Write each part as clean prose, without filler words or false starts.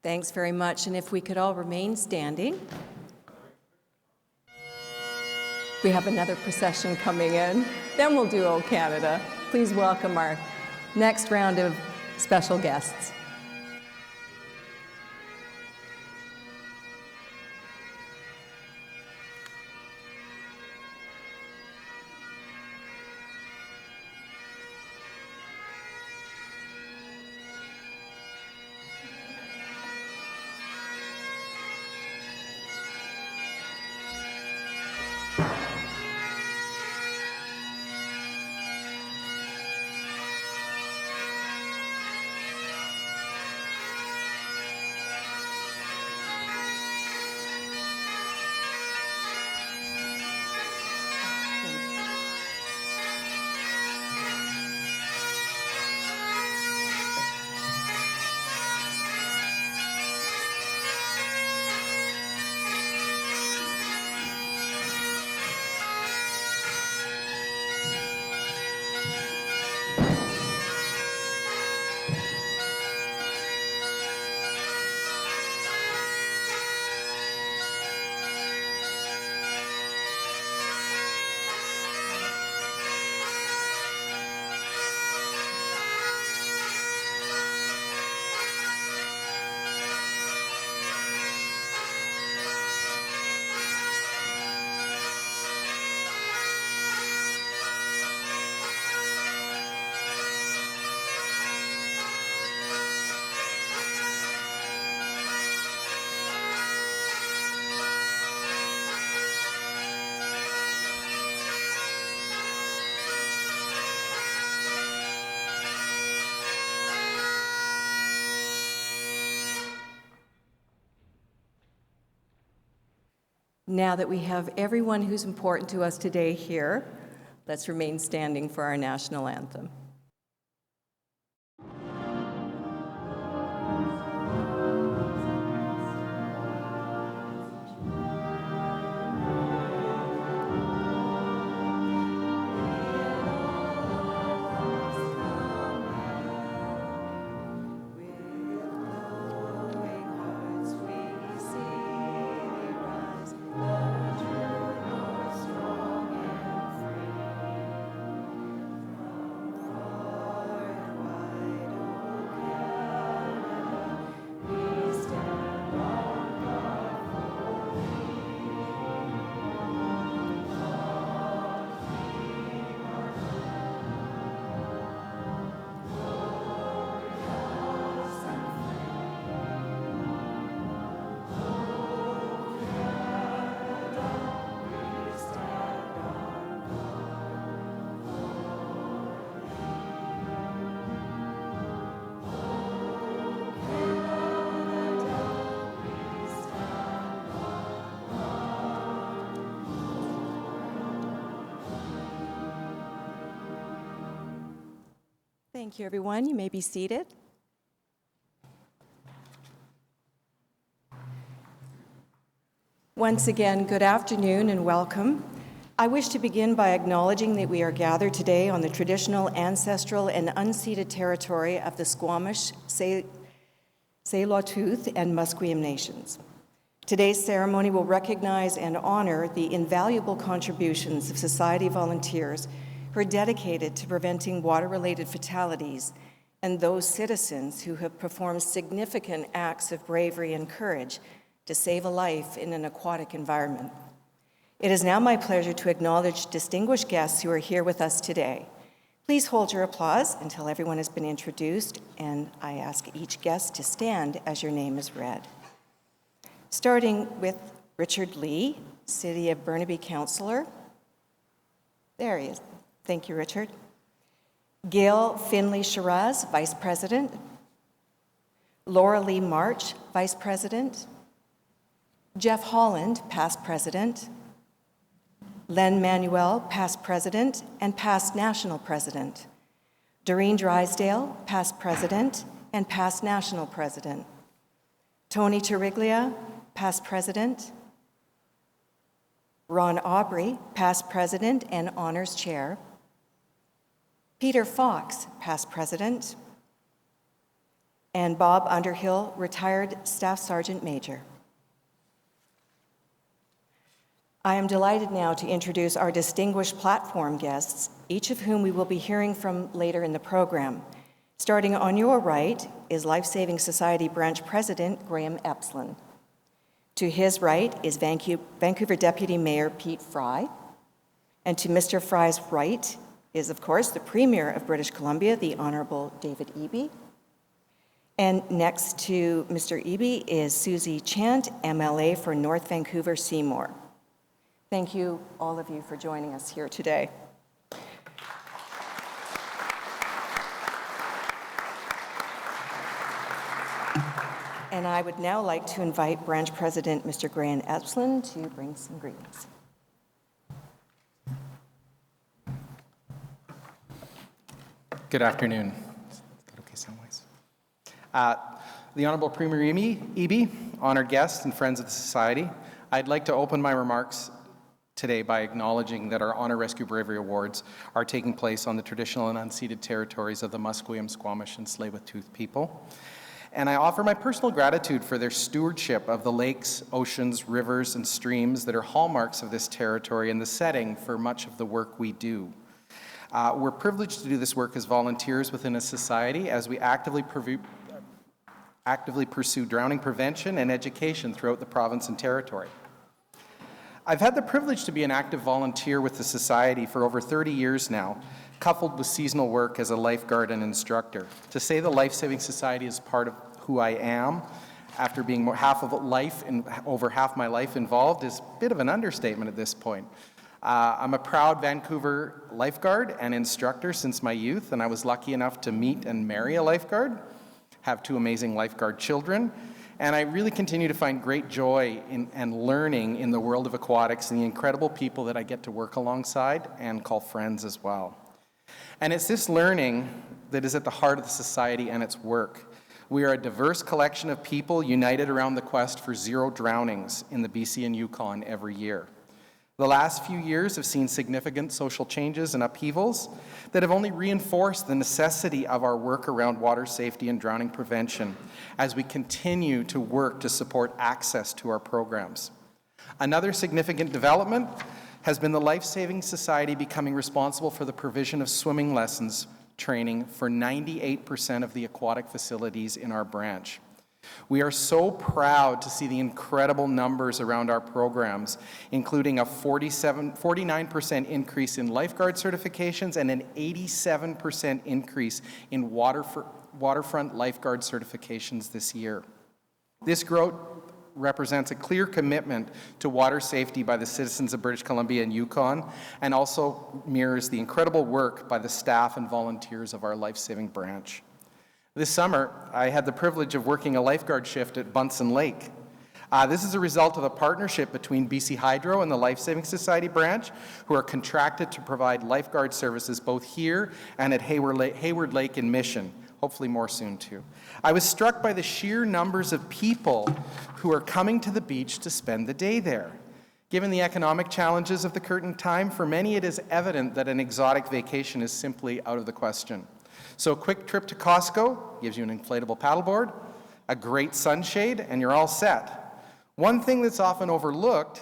Thanks very much, and if we could all remain standing. We have another procession coming in, then we'll do O Canada. Please welcome our next round of special guests. Now that we have everyone who's important to us today here, let's remain standing for our national anthem. Thank you, everyone. You may be seated. Once again, good afternoon and welcome. I wish to begin by acknowledging that we are gathered today on the traditional, ancestral, and unceded territory of the Squamish, Tsleil-Waututh, and Musqueam nations. Today's ceremony will recognize and honor the invaluable contributions of society volunteers who are dedicated to preventing water-related fatalities, and those citizens who have performed significant acts of bravery and courage to save a life in an aquatic environment. It is now my pleasure to acknowledge distinguished guests who are here with us today. Please hold your applause until everyone has been introduced, and I ask each guest to stand as your name is read. Starting with Richard Lee, City of Burnaby Councillor. There he is. Thank you, Richard. Gail Finley-Shiraz, Vice President. Laura Lee March, Vice President. Jeff Holland, Past President. Len Manuel, Past President and Past National President. Doreen Drysdale, Past President and Past National President. Tony Tariglia, Past President. Ron Aubrey, Past President and Honors Chair. Peter Fox, Past President. and Bob Underhill, retired Staff Sergeant Major. I am delighted now to introduce our distinguished platform guests, each of whom we will be hearing from later in the program. Starting on your right is Lifesaving Society Branch President Graham Epslin. To his right is Vancouver Deputy Mayor Pete Fry. And to Mr. Fry's right is, of course, the Premier of British Columbia, the Honourable David Eby. And next to Mr. Eby is Susie Chant, MLA for North Vancouver Seymour. Thank you, all of you, for joining us here today. And I would now like to invite Branch President Mr. Graham Epslin to bring some greetings. Good afternoon. Is that okay sound-wise? The Honourable Premier Eby, honoured guests and friends of the Society, I'd like to open my remarks today by acknowledging that our Honour Rescue Bravery Awards are taking place on the traditional and unceded territories of the Musqueam, Squamish, and Tsleil-Waututh people. And I offer my personal gratitude for their stewardship of the lakes, oceans, rivers, and streams that are hallmarks of this territory and the setting for much of the work we do. We're privileged to do this work as volunteers within a society as we actively pursue drowning prevention and education throughout the province and territory. I've had the privilege to be an active volunteer with the Society for over 30 years now, coupled with seasonal work as a lifeguard and instructor. To say the Lifesaving Society is part of who I am, after being over half my life involved, is a bit of an understatement at this point. I'm a proud Vancouver lifeguard and instructor since my youth, and I was lucky enough to meet and marry a lifeguard, have two amazing lifeguard children, and I really continue to find great joy and learning in the world of aquatics and the incredible people that I get to work alongside and call friends as well. And it's this learning that is at the heart of the Society and its work. We are a diverse collection of people united around the quest for zero drownings in the BC and Yukon every year. The last few years have seen significant social changes and upheavals that have only reinforced the necessity of our work around water safety and drowning prevention as we continue to work to support access to our programs. Another significant development has been the Lifesaving Society becoming responsible for the provision of swimming lessons training for 98% of the aquatic facilities in our branch. We are so proud to see the incredible numbers around our programs, including a 49% increase in lifeguard certifications and an 87% increase in waterfront lifeguard certifications this year. This growth represents a clear commitment to water safety by the citizens of British Columbia and Yukon, and also mirrors the incredible work by the staff and volunteers of our Lifesaving branch. This summer, I had the privilege of working a lifeguard shift at Bunsen Lake. This is a result of a partnership between BC Hydro and the Lifesaving Society branch, who are contracted to provide lifeguard services both here and at Hayward Lake in Mission, hopefully more soon too. I was struck by the sheer numbers of people who are coming to the beach to spend the day there. Given the economic challenges of the current time, for many it is evident that an exotic vacation is simply out of the question. So a quick trip to Costco gives you an inflatable paddleboard, a great sunshade, and you're all set. One thing that's often overlooked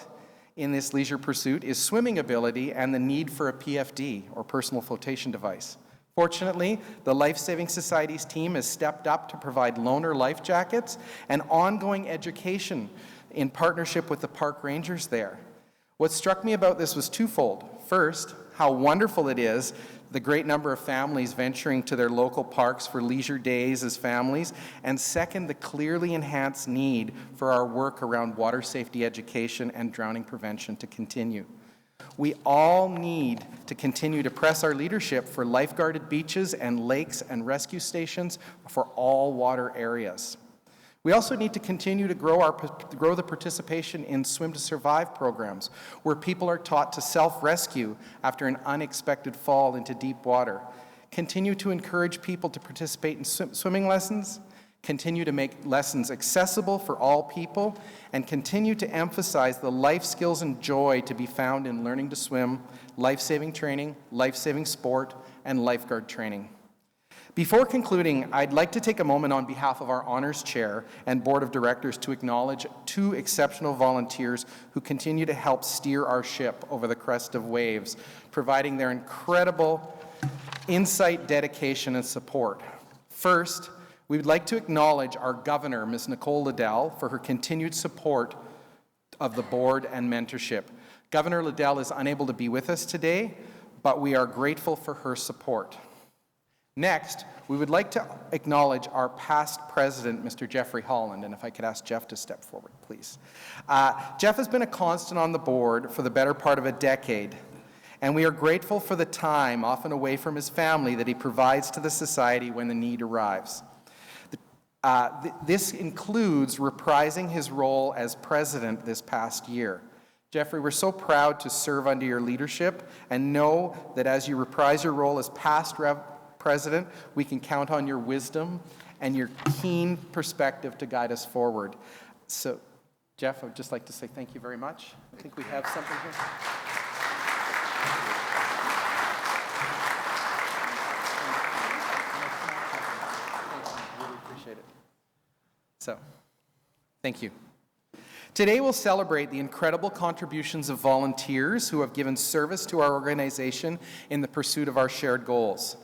in this leisure pursuit is swimming ability and the need for a PFD, or personal flotation device. Fortunately, the Lifesaving Society's team has stepped up to provide loaner life jackets and ongoing education in partnership with the park rangers there. What struck me about this was twofold. First, how wonderful it is, the great number of families venturing to their local parks for leisure days as families, and second, the clearly enhanced need for our work around water safety education and drowning prevention to continue. We all need to continue to press our leadership for lifeguarded beaches and lakes and rescue stations for all water areas. We also need to continue to grow the participation in Swim to Survive programs, where people are taught to self-rescue after an unexpected fall into deep water. Continue to encourage people to participate in swimming lessons, continue to make lessons accessible for all people, and continue to emphasize the life skills and joy to be found in learning to swim, life-saving training, life-saving sport, and lifeguard training. Before concluding, I'd like to take a moment on behalf of our Honors Chair and Board of Directors to acknowledge two exceptional volunteers who continue to help steer our ship over the crest of waves, providing their incredible insight, dedication, and support. First, we would like to acknowledge our Governor, Ms. Nicole Liddell, for her continued support of the board and mentorship. Governor Liddell is unable to be with us today, but we are grateful for her support. Next, we would like to acknowledge our past president, Mr. Jeffrey Holland, and if I could ask Jeff to step forward, please. Jeff has been a constant on the board for the better part of a decade, and we are grateful for the time, often away from his family, that he provides to the society when the need arrives. This includes reprising his role as president this past year. Jeffrey, we're so proud to serve under your leadership and know that as you reprise your role as past president, we can count on your wisdom and your keen perspective to guide us forward. So, Jeff, I would just like to say thank you very much. I think we have something here. Really appreciate it. So, thank you. Today we'll celebrate the incredible contributions of volunteers who have given service to our organization in the pursuit of our shared goals.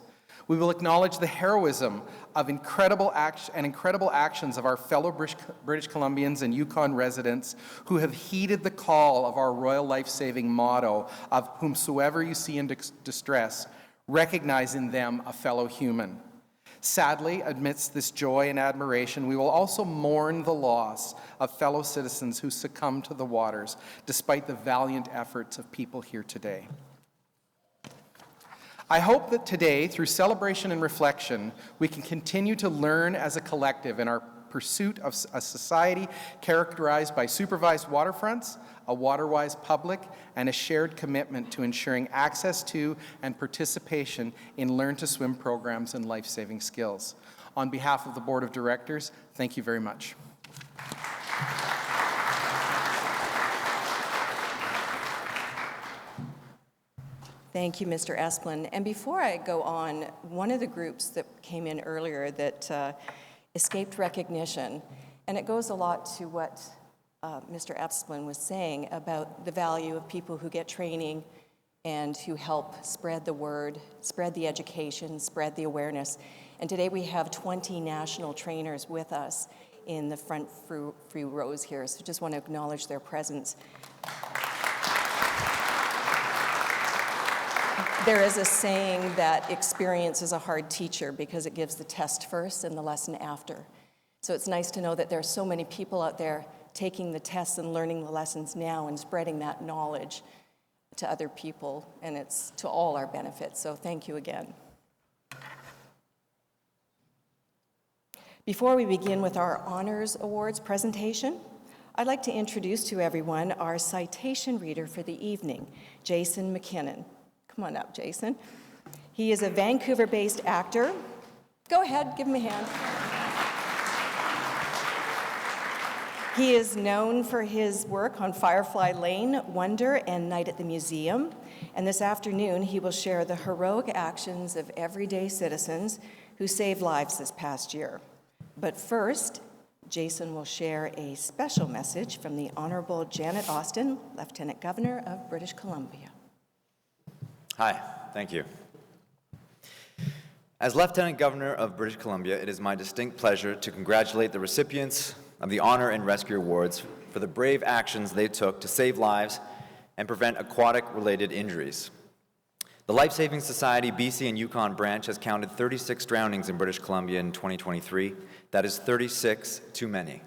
We will acknowledge the heroism of incredible actions of our fellow British Columbians and Yukon residents who have heeded the call of our Royal Lifesaving motto of whomsoever you see in distress, recognize in them a fellow human. Sadly, amidst this joy and admiration, we will also mourn the loss of fellow citizens who succumbed to the waters, despite the valiant efforts of people here today. I hope that today, through celebration and reflection, we can continue to learn as a collective in our pursuit of a society characterized by supervised waterfronts, a water-wise public, and a shared commitment to ensuring access to and participation in learn-to-swim programs and life-saving skills. On behalf of the Board of Directors, thank you very much. Thank you, Mr. Esplin. And before I go on, one of the groups that came in earlier that escaped recognition, and it goes a lot to what Mr. Esplin was saying about the value of people who get training and who help spread the word, spread the education, spread the awareness. And today we have 20 national trainers with us in the front few rows here, so just want to acknowledge their presence. There is a saying that experience is a hard teacher because it gives the test first and the lesson after. So it's nice to know that there are so many people out there taking the tests and learning the lessons now and spreading that knowledge to other people, and it's to all our benefit. So thank you again. Before we begin with our Honors Awards presentation, I'd like to introduce to everyone our citation reader for the evening, Jason McKinnon. Come on up, Jason. He is a Vancouver-based actor. Go ahead, give him a hand. He is known for his work on Firefly Lane, Wonder, and Night at the Museum. And this afternoon, he will share the heroic actions of everyday citizens who saved lives this past year. But first, Jason will share a special message from the Honorable Janet Austin, Lieutenant Governor of British Columbia. Hi, thank you. As Lieutenant Governor of British Columbia, it is my distinct pleasure to congratulate the recipients of the Honor and Rescue Awards for the brave actions they took to save lives and prevent aquatic-related injuries. The Lifesaving Society BC and Yukon branch has counted 36 drownings in British Columbia in 2023. That is 36 too many.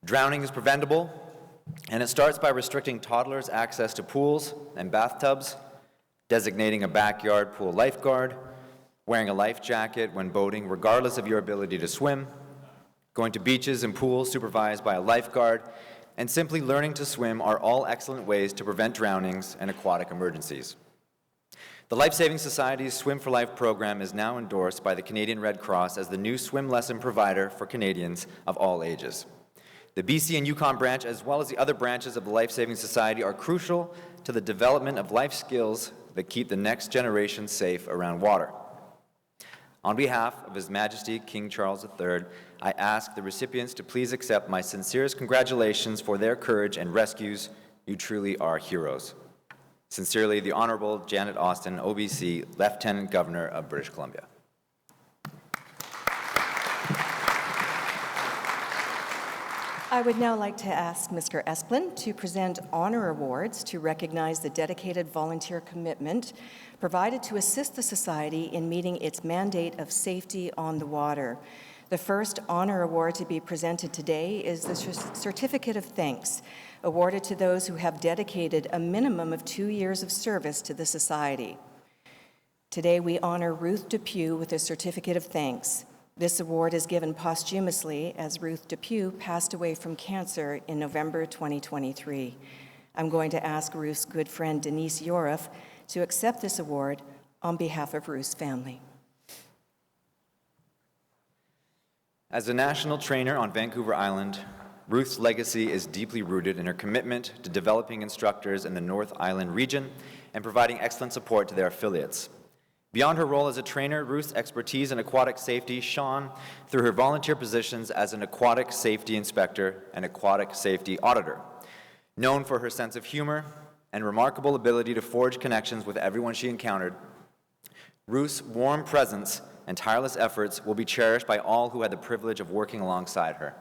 Drowning is preventable, and it starts by restricting toddlers' access to pools and bathtubs, designating a backyard pool lifeguard, wearing a life jacket when boating regardless of your ability to swim, going to beaches and pools supervised by a lifeguard, and simply learning to swim are all excellent ways to prevent drownings and aquatic emergencies. The Lifesaving Society's Swim for Life program is now endorsed by the Canadian Red Cross as the new swim lesson provider for Canadians of all ages. The BC and Yukon branch, as well as the other branches of the Lifesaving Society, are crucial to the development of life skills that keep the next generation safe around water. On behalf of His Majesty King Charles III, I ask the recipients to please accept my sincerest congratulations for their courage and rescues. You truly are heroes. Sincerely, the Honorable Janet Austin, OBC, Lieutenant Governor of British Columbia. I would now like to ask Mr. Esplin to present honor awards to recognize the dedicated volunteer commitment provided to assist the Society in meeting its mandate of safety on the water. The first honor award to be presented today is the Certificate of Thanks, awarded to those who have dedicated a minimum of 2 years of service to the Society. Today we honor Ruth Depew with a Certificate of Thanks. This award is given posthumously as Ruth Depew passed away from cancer in November 2023. I'm going to ask Ruth's good friend Denise Yoroff to accept this award on behalf of Ruth's family. As a national trainer on Vancouver Island, Ruth's legacy is deeply rooted in her commitment to developing instructors in the North Island region and providing excellent support to their affiliates. Beyond her role as a trainer, Ruth's expertise in aquatic safety shone through her volunteer positions as an aquatic safety inspector and aquatic safety auditor. Known for her sense of humor and remarkable ability to forge connections with everyone she encountered, Ruth's warm presence and tireless efforts will be cherished by all who had the privilege of working alongside her.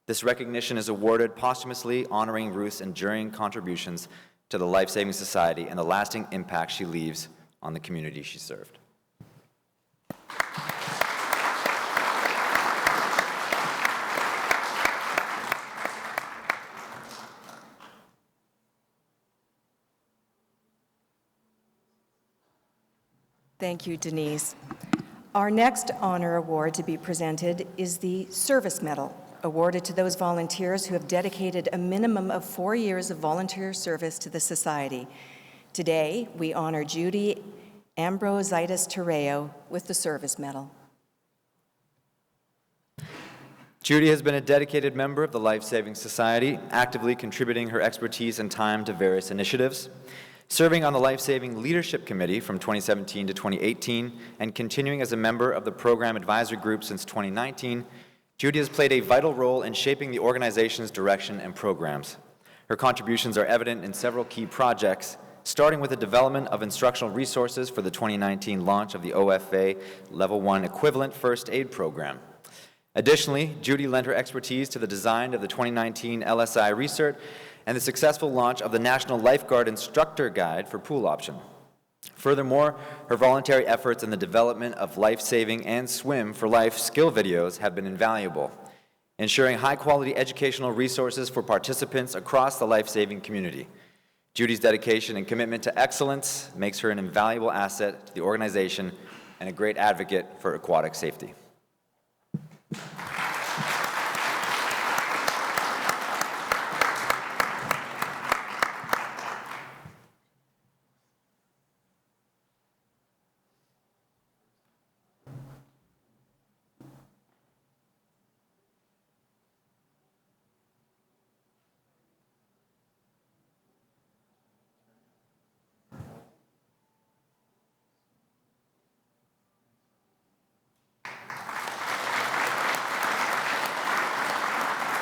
This recognition is awarded posthumously, honoring Ruth's enduring contributions to the Lifesaving Society and the lasting impact she leaves on the community she served. Thank you, Denise. Our next honor award to be presented is the Service Medal, awarded to those volunteers who have dedicated a minimum of 4 years of volunteer service to the Society. Today, we honor Judy Ambrositis Terreo with the Service Medal. Judy has been a dedicated member of the Lifesaving Society, actively contributing her expertise and time to various initiatives. Serving on the Lifesaving Leadership Committee from 2017 to 2018 and continuing as a member of the Program Advisory Group since 2019, Judy has played a vital role in shaping the organization's direction and programs. Her contributions are evident in several key projects, starting with the development of instructional resources for the 2019 launch of the OFA Level 1 Equivalent First Aid Program. Additionally, Judy lent her expertise to the design of the 2019 LSI Research and the successful launch of the National Lifeguard Instructor Guide for Pool Option. Furthermore, her voluntary efforts in the development of life-saving and swim for life skill videos have been invaluable, ensuring high-quality educational resources for participants across the life-saving community. Judy's dedication and commitment to excellence makes her an invaluable asset to the organization and a great advocate for aquatic safety.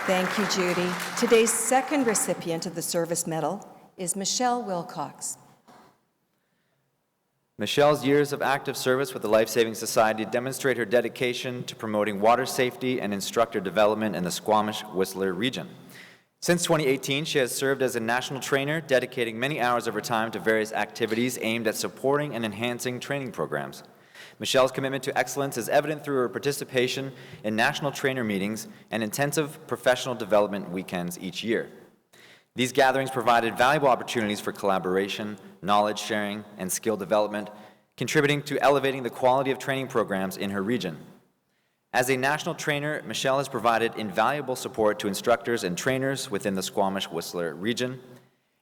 Thank you, Judy. Today's second recipient of the Service Medal is Michelle Wilcox. Michelle's years of active service with the Lifesaving Society demonstrate her dedication to promoting water safety and instructor development in the Squamish-Whistler region. Since 2018, she has served as a national trainer, dedicating many hours of her time to various activities aimed at supporting and enhancing training programs. Michelle's commitment to excellence is evident through her participation in national trainer meetings and intensive professional development weekends each year. These gatherings provided valuable opportunities for collaboration, knowledge sharing, and skill development, contributing to elevating the quality of training programs in her region. As a national trainer, Michelle has provided invaluable support to instructors and trainers within the Squamish-Whistler region,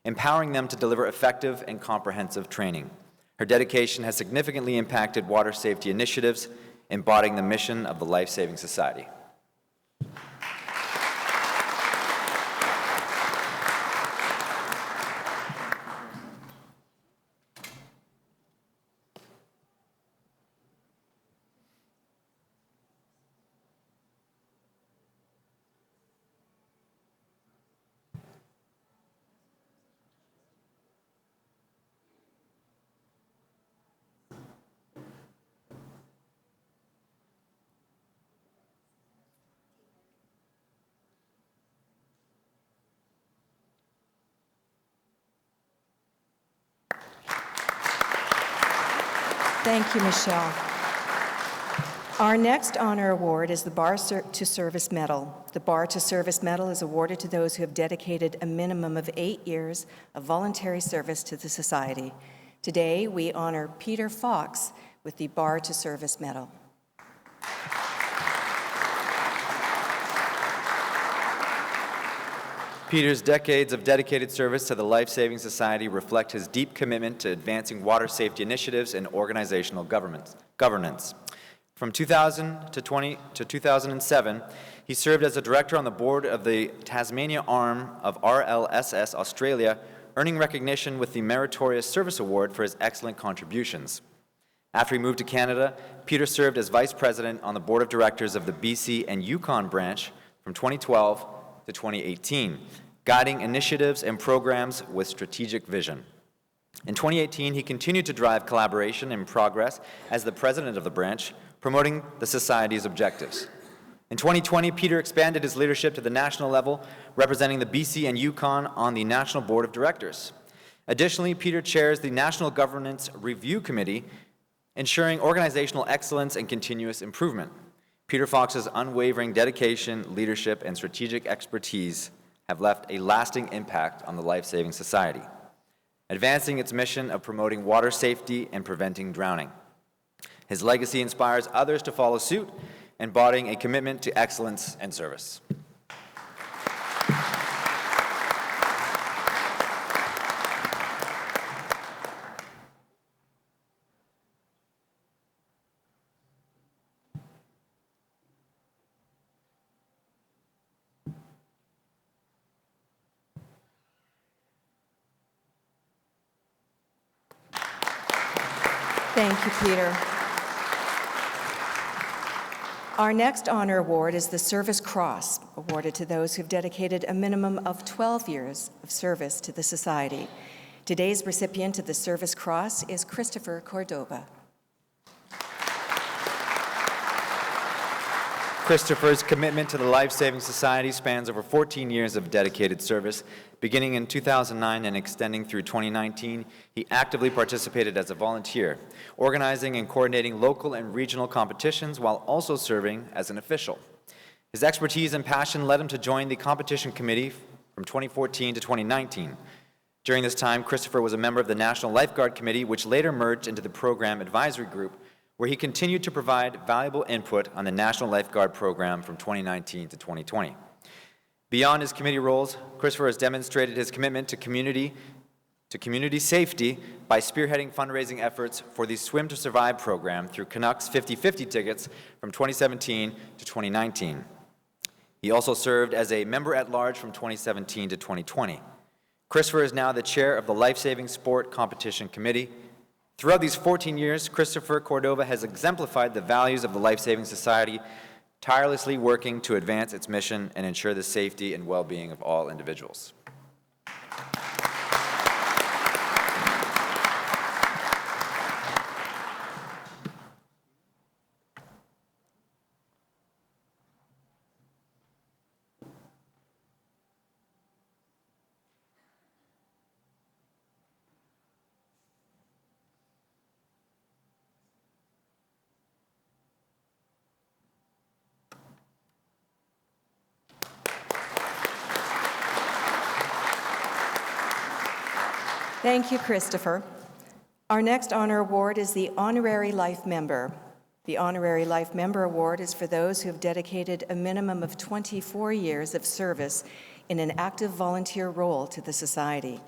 empowering them to deliver effective and comprehensive training. Her dedication has significantly impacted water safety initiatives, embodying the mission of the Lifesaving Society. Thank you, Michelle. Our next honor award is the Bar to Service Medal. The Bar to Service Medal is awarded to those who have dedicated a minimum of 8 years of voluntary service to the Society. Today, we honor Peter Fox with the Bar to Service Medal. Peter's decades of dedicated service to the Lifesaving Society reflect his deep commitment to advancing water safety initiatives and organizational governance. From 2000 to 2007, he served as a director on the board of the Tasmania arm of RLSS Australia, earning recognition with the Meritorious Service Award for his excellent contributions. After he moved to Canada, Peter served as vice president on the board of directors of the BC and Yukon branch from 2012 to 2018, guiding initiatives and programs with strategic vision. In 2018, he continued to drive collaboration and progress as the president of the branch, promoting the Society's objectives. In 2020, Peter expanded his leadership to the national level, representing the BC and Yukon on the National Board of Directors. Additionally, Peter chairs the National Governance Review Committee, ensuring organizational excellence and continuous improvement. Peter Fox's unwavering dedication, leadership, and strategic expertise have left a lasting impact on the Lifesaving Society, advancing its mission of promoting water safety and preventing drowning. His legacy inspires others to follow suit, embodying a commitment to excellence and service. Thank you, Peter. Our next honor award is the Service Cross, awarded to those who've dedicated a minimum of 12 years of service to the Society. Today's recipient of the Service Cross is Christopher Cordova. Christopher's commitment to the Lifesaving Society spans over 14 years of dedicated service. Beginning in 2009 and extending through 2019, he actively participated as a volunteer, organizing and coordinating local and regional competitions while also serving as an official. His expertise and passion led him to join the competition committee from 2014 to 2019. During this time, Christopher was a member of the National Lifeguard Committee, which later merged into the Program Advisory Group, where he continued to provide valuable input on the National Lifeguard Program from 2019 to 2020. Beyond his committee roles, Christopher has demonstrated his commitment to community safety by spearheading fundraising efforts for the Swim to Survive program through Canucks 50/50 tickets from 2017 to 2019. He also served as a member-at-large from 2017 to 2020. Christopher is now the chair of the Lifesaving Sport Competition Committee. Throughout these 14 years, Christopher Cordova has exemplified the values of the Lifesaving Society, tirelessly working to advance its mission and ensure the safety and well-being of all individuals. Thank you, Christopher. Our next honor award is the Honorary Life Member. The Honorary Life Member Award is for those who have dedicated a minimum of 24 years of service in an active volunteer role to the Society.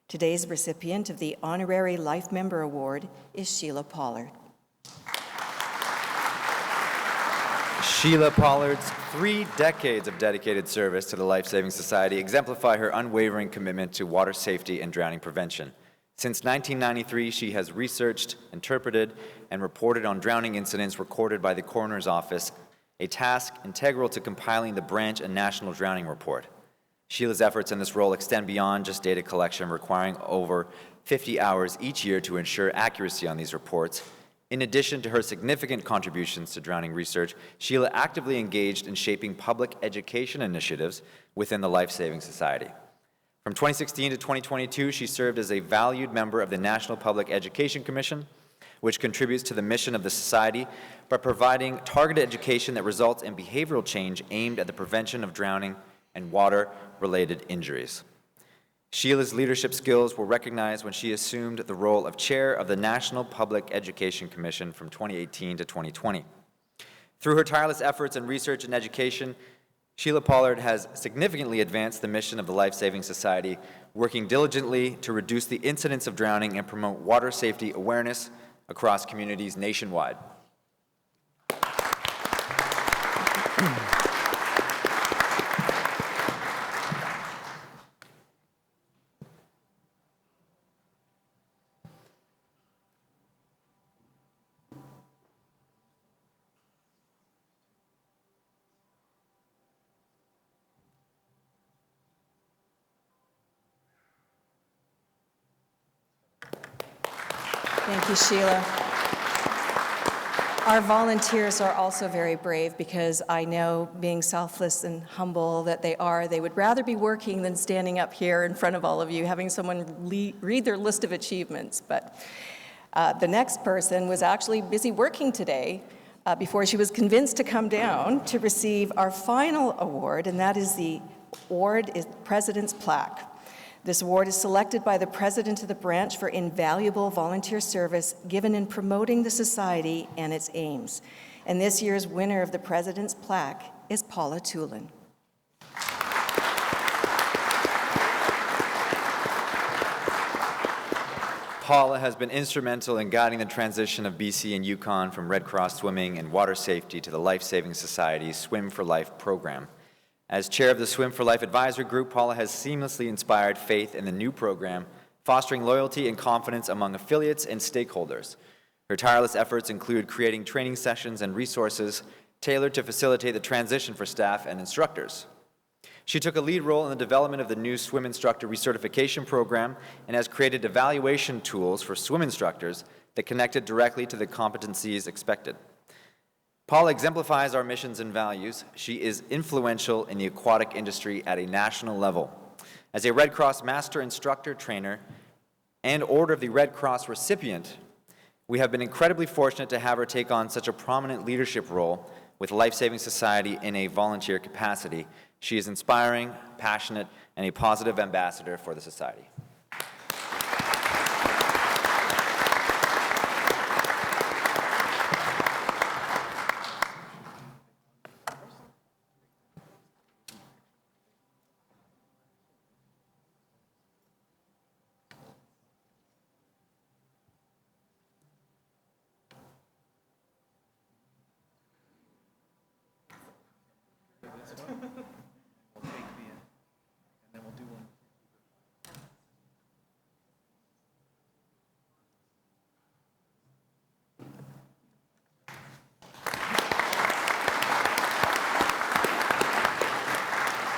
Today's recipient of the Honorary Life Member Award is Sheila Pollard. Sheila Pollard's 3 decades of dedicated service to the Lifesaving Society exemplify her unwavering commitment to water safety and drowning prevention. Since 1993, she has researched, interpreted, and reported on drowning incidents recorded by the Coroner's Office, a task integral to compiling the branch and national drowning report. Sheila's efforts in this role extend beyond just data collection, requiring over 50 hours each year to ensure accuracy on these reports. In addition to her significant contributions to drowning research, Sheila actively engaged in shaping public education initiatives within the Lifesaving Society. From 2016 to 2022, she served as a valued member of the National Public Education Commission, which contributes to the mission of the society by providing targeted education that results in behavioral change aimed at the prevention of drowning and water-related injuries. Sheila's leadership skills were recognized when she assumed the role of chair of the National Public Education Commission from 2018 to 2020. Through her tireless efforts in research and education, Sheila Pollard has significantly advanced the mission of the Lifesaving Society, working diligently to reduce the incidence of drowning and promote water safety awareness across communities nationwide. Thank you, Sheila. Our volunteers are also very brave because I know, being selfless and humble that they would rather be working than standing up here in front of all of you, having someone read their list of achievements. But the next person was actually busy working today before she was convinced to come down to receive our final award, and that is the President's Plaque. This award is selected by the President of the Branch for invaluable volunteer service given in promoting the Society and its aims. And this year's winner of the President's Plaque is Paula Tulin. Paula has been instrumental in guiding the transition of BC and Yukon from Red Cross swimming and water safety to the Lifesaving Society's Swim for Life program. As chair of the Swim for Life Advisory Group, Paula has seamlessly inspired faith in the new program, fostering loyalty and confidence among affiliates and stakeholders. Her tireless efforts include creating training sessions and resources tailored to facilitate the transition for staff and instructors. She took a lead role in the development of the new swim instructor recertification program and has created evaluation tools for swim instructors that connected directly to the competencies expected. Paula exemplifies our missions and values. She is influential in the aquatic industry at a national level. As a Red Cross Master Instructor Trainer and Order of the Red Cross recipient, we have been incredibly fortunate to have her take on such a prominent leadership role with Lifesaving Society in a volunteer capacity. She is inspiring, passionate, and a positive ambassador for the Society.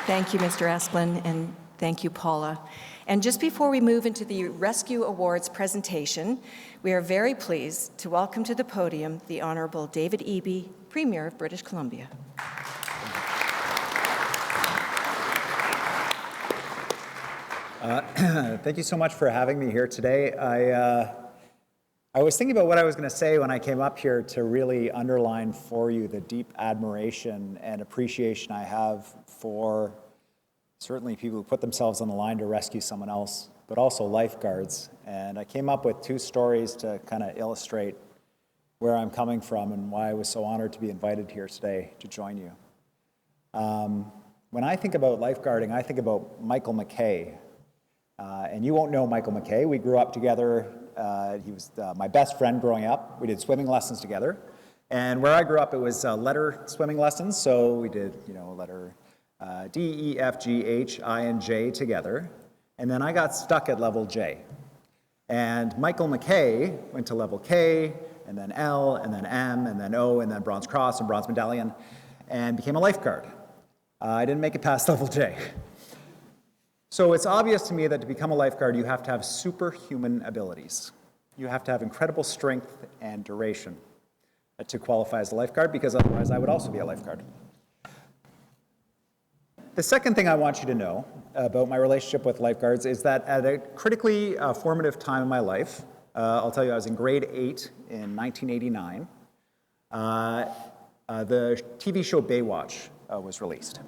Thank you, Mr. Esplin, and thank you, Paula. And just before we move into the Rescue Awards presentation, we are very pleased to welcome to the podium the Honourable David Eby, Premier of British Columbia. Thank you so much for having me here today. I was thinking about what I was going to say when I came up here to really underline for you the deep admiration and appreciation I have for certainly people who put themselves on the line to rescue someone else, but also lifeguards. And I came up with two stories to kind of illustrate where I'm coming from and why I was so honored to be invited here today to join you. When I think about lifeguarding, I think about Michael McKay. And you won't know Michael McKay. We grew up together. He was my best friend growing up. We did swimming lessons together. And where I grew up, it was letter swimming lessons. So we did, letter D, E, F, G, H, I, and J together. And then I got stuck at level J. And Michael McKay went to level K, and then L, and then M, and then O, and then Bronze Cross and Bronze Medallion, and became a lifeguard. I didn't make it past level J. So it's obvious to me that to become a lifeguard, you have to have superhuman abilities. You have to have incredible strength and duration to qualify as a lifeguard, because otherwise I would also be a lifeguard. The second thing I want you to know about my relationship with lifeguards is that at a critically formative time in my life, I'll tell you, I was in grade 8 in 1989. The TV show Baywatch was released.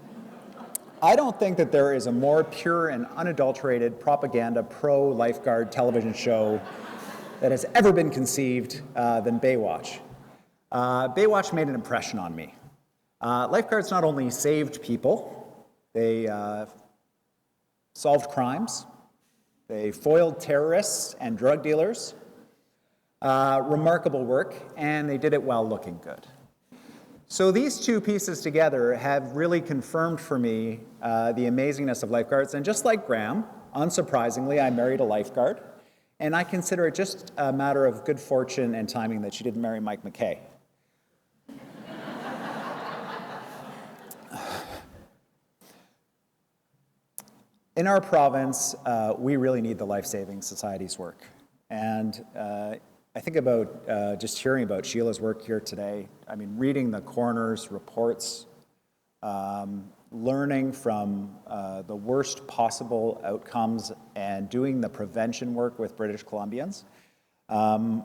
I don't think that there is a more pure and unadulterated propaganda pro-lifeguard television show that has ever been conceived than Baywatch. Baywatch made an impression on me. Lifeguards not only saved people, they solved crimes, they foiled terrorists and drug dealers. Remarkable work, and they did it while looking good. So these two pieces together have really confirmed for me the amazingness of lifeguards. And just like Graham, unsurprisingly, I married a lifeguard. And I consider it just a matter of good fortune and timing that she didn't marry Mike McKay. In our province, we really need the Lifesaving Society's work. And I think about just hearing about Sheila's work here today. I mean, reading the coroner's reports, learning from the worst possible outcomes and doing the prevention work with British Columbians. I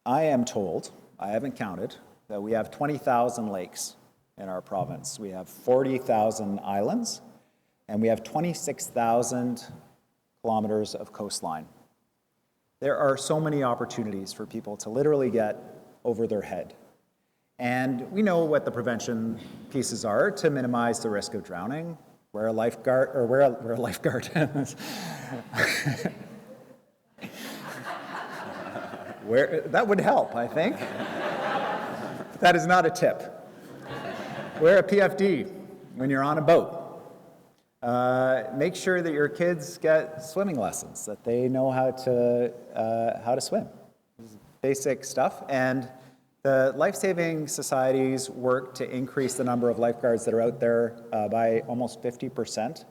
am told, I haven't counted, that we have 20,000 lakes in our province. We have 40,000 islands, and we have 26,000 kilometers of coastline. There are so many opportunities for people to literally get over their head. And we know what the prevention pieces are to minimize the risk of drowning. Wear a lifeguard. That would help, I think. That is not a tip. Wear a PFD when you're on a boat. Make sure that your kids get swimming lessons, that they know how to swim. This is basic stuff. And the Lifesaving Society's work to increase the number of lifeguards that are out there by almost 50%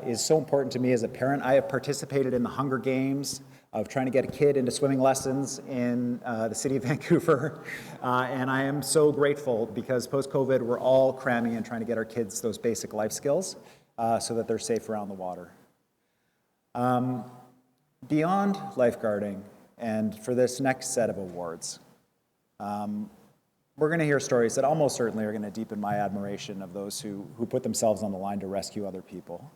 is so important to me as a parent. I have participated in the Hunger Games of trying to get a kid into swimming lessons in the city of Vancouver. And I am so grateful because post-COVID, we're all cramming and trying to get our kids those basic life skills so that they're safe around the water. Beyond lifeguarding, and for this next set of awards, we're going to hear stories that almost certainly are going to deepen my admiration of those who put themselves on the line to rescue other people.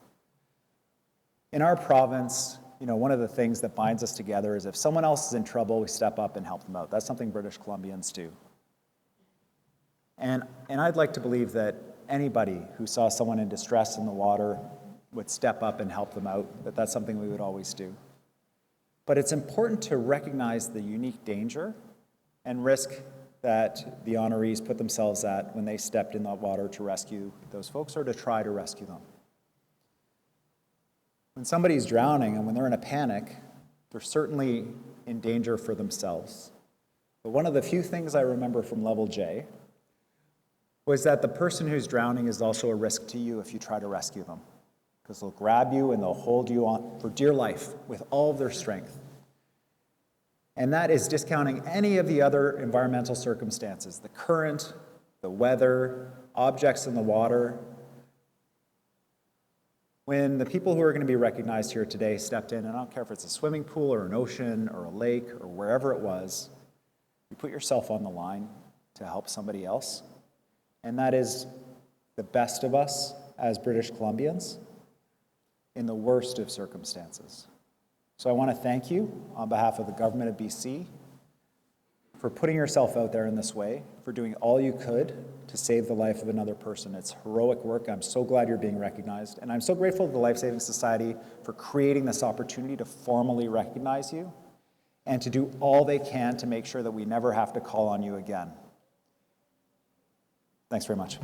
In our province, one of the things that binds us together is if someone else is in trouble, we step up and help them out. That's something British Columbians do. And I'd like to believe that anybody who saw someone in distress in the water would step up and help them out, that's something we would always do. But it's important to recognize the unique danger and risk that the honorees put themselves at when they stepped in the water to rescue those folks or to try to rescue them. When somebody's drowning and when they're in a panic, they're certainly in danger for themselves. But one of the few things I remember from Level J was that the person who's drowning is also a risk to you if you try to rescue them, because they'll grab you and they'll hold you on for dear life with all of their strength. And that is discounting any of the other environmental circumstances, the current, the weather, objects in the water. When the people who are going to be recognized here today stepped in, and I don't care if it's a swimming pool or an ocean or a lake or wherever it was, you put yourself on the line to help somebody else. And that is the best of us as British Columbians in the worst of circumstances. So I want to thank you on behalf of the government of BC for putting yourself out there in this way, for doing all you could to save the life of another person. It's heroic work. I'm so glad you're being recognized. And I'm so grateful to the Lifesaving Society for creating this opportunity to formally recognize you and to do all they can to make sure that we never have to call on you again. Thanks very much.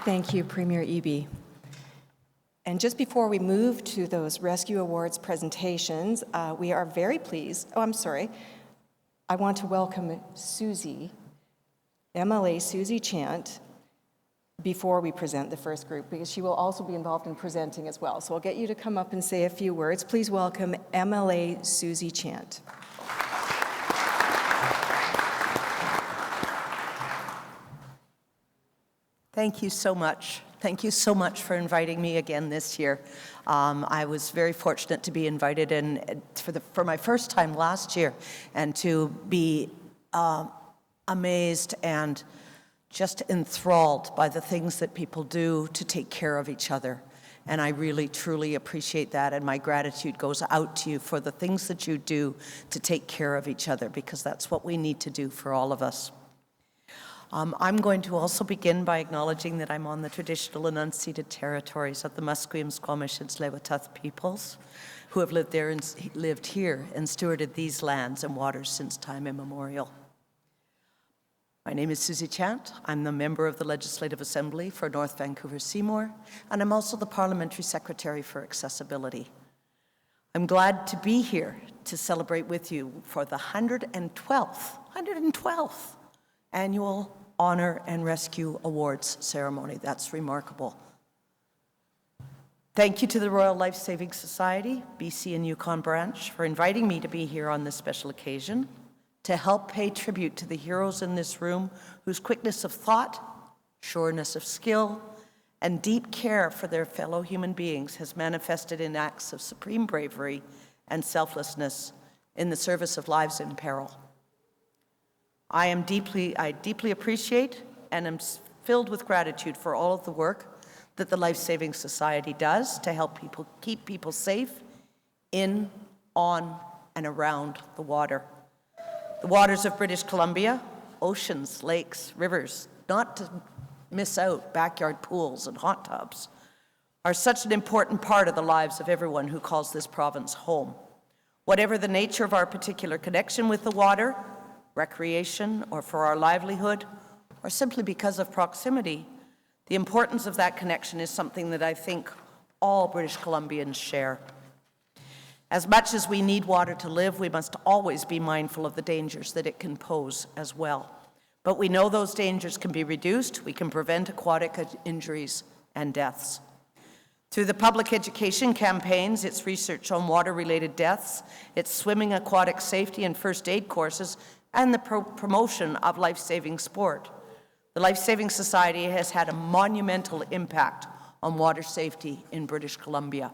Thank you, Premier Eby. And just before we move to those Rescue Awards presentations, we are very pleased. I want to welcome Susie, MLA Susie Chant, before we present the first group, because she will also be involved in presenting as well. So I'll get you to come up and say a few words. Please welcome MLA Susie Chant. Thank you so much. Thank you so much for inviting me again this year. I was very fortunate to be invited in for my first time last year, and to be amazed and just enthralled by the things that people do to take care of each other. And I really, truly appreciate that, and my gratitude goes out to you for the things that you do to take care of each other, because that's what we need to do for all of us. I'm going to also begin by acknowledging that I'm on the traditional and unceded territories of the Musqueam, Squamish, and Tsleil-Waututh peoples, who have lived here and stewarded these lands and waters since time immemorial. My name is Susie Chant. I'm the member of the Legislative Assembly for North Vancouver Seymour, and I'm also the Parliamentary Secretary for Accessibility. I'm glad to be here to celebrate with you for the 112th Annual Honor and Rescue Awards ceremony. That's remarkable. Thank you to the Royal Lifesaving Society, BC and Yukon branch, for inviting me to be here on this special occasion to help pay tribute to the heroes in this room whose quickness of thought, sureness of skill, and deep care for their fellow human beings has manifested in acts of supreme bravery and selflessness in the service of lives in peril. I deeply appreciate and am filled with gratitude for all of the work that the Lifesaving Society does to help keep people safe in, on, and around the water. The waters of British Columbia, oceans, lakes, rivers, not to miss out backyard pools and hot tubs, are such an important part of the lives of everyone who calls this province home. Whatever the nature of our particular connection with the water, recreation, or for our livelihood, or simply because of proximity, the importance of that connection is something that I think all British Columbians share. As much as we need water to live, we must always be mindful of the dangers that it can pose as well. But we know those dangers can be reduced. We can prevent aquatic injuries and deaths. Through the public education campaigns, its research on water-related deaths, its swimming, aquatic safety, and first aid courses, and the promotion of life-saving sport, the Lifesaving Society has had a monumental impact on water safety in British Columbia.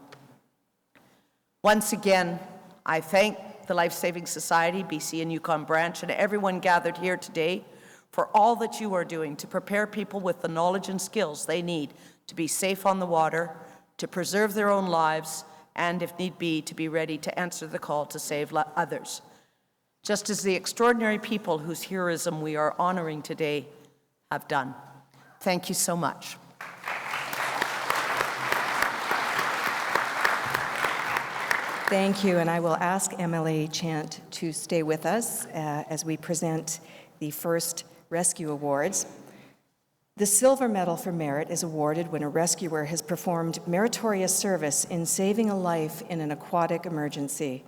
Once again, I thank the Lifesaving Society, BC and Yukon branch, and everyone gathered here today for all that you are doing to prepare people with the knowledge and skills they need to be safe on the water, to preserve their own lives, and if need be, to be ready to answer the call to save others. Just as the extraordinary people whose heroism we are honoring today have done. Thank you so much. Thank you, and I will ask MLA Chant to stay with us as we present the first rescue awards. The Silver Medal for Merit is awarded when a rescuer has performed meritorious service in saving a life in an aquatic emergency.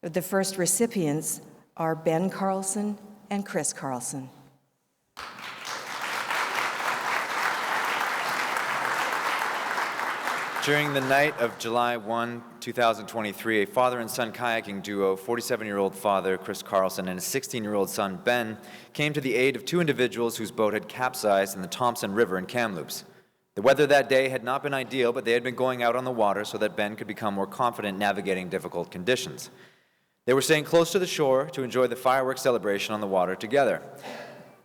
The first recipients are Ben Carlson and Chris Carlson. During the night of July 1, 2023, a father and son kayaking duo, 47-year-old father Chris Carlson and his 16-year-old son Ben, came to the aid of two individuals whose boat had capsized in the Thompson River in Kamloops. The weather that day had not been ideal, but they had been going out on the water so that Ben could become more confident navigating difficult conditions. They were staying close to the shore to enjoy the fireworks celebration on the water together.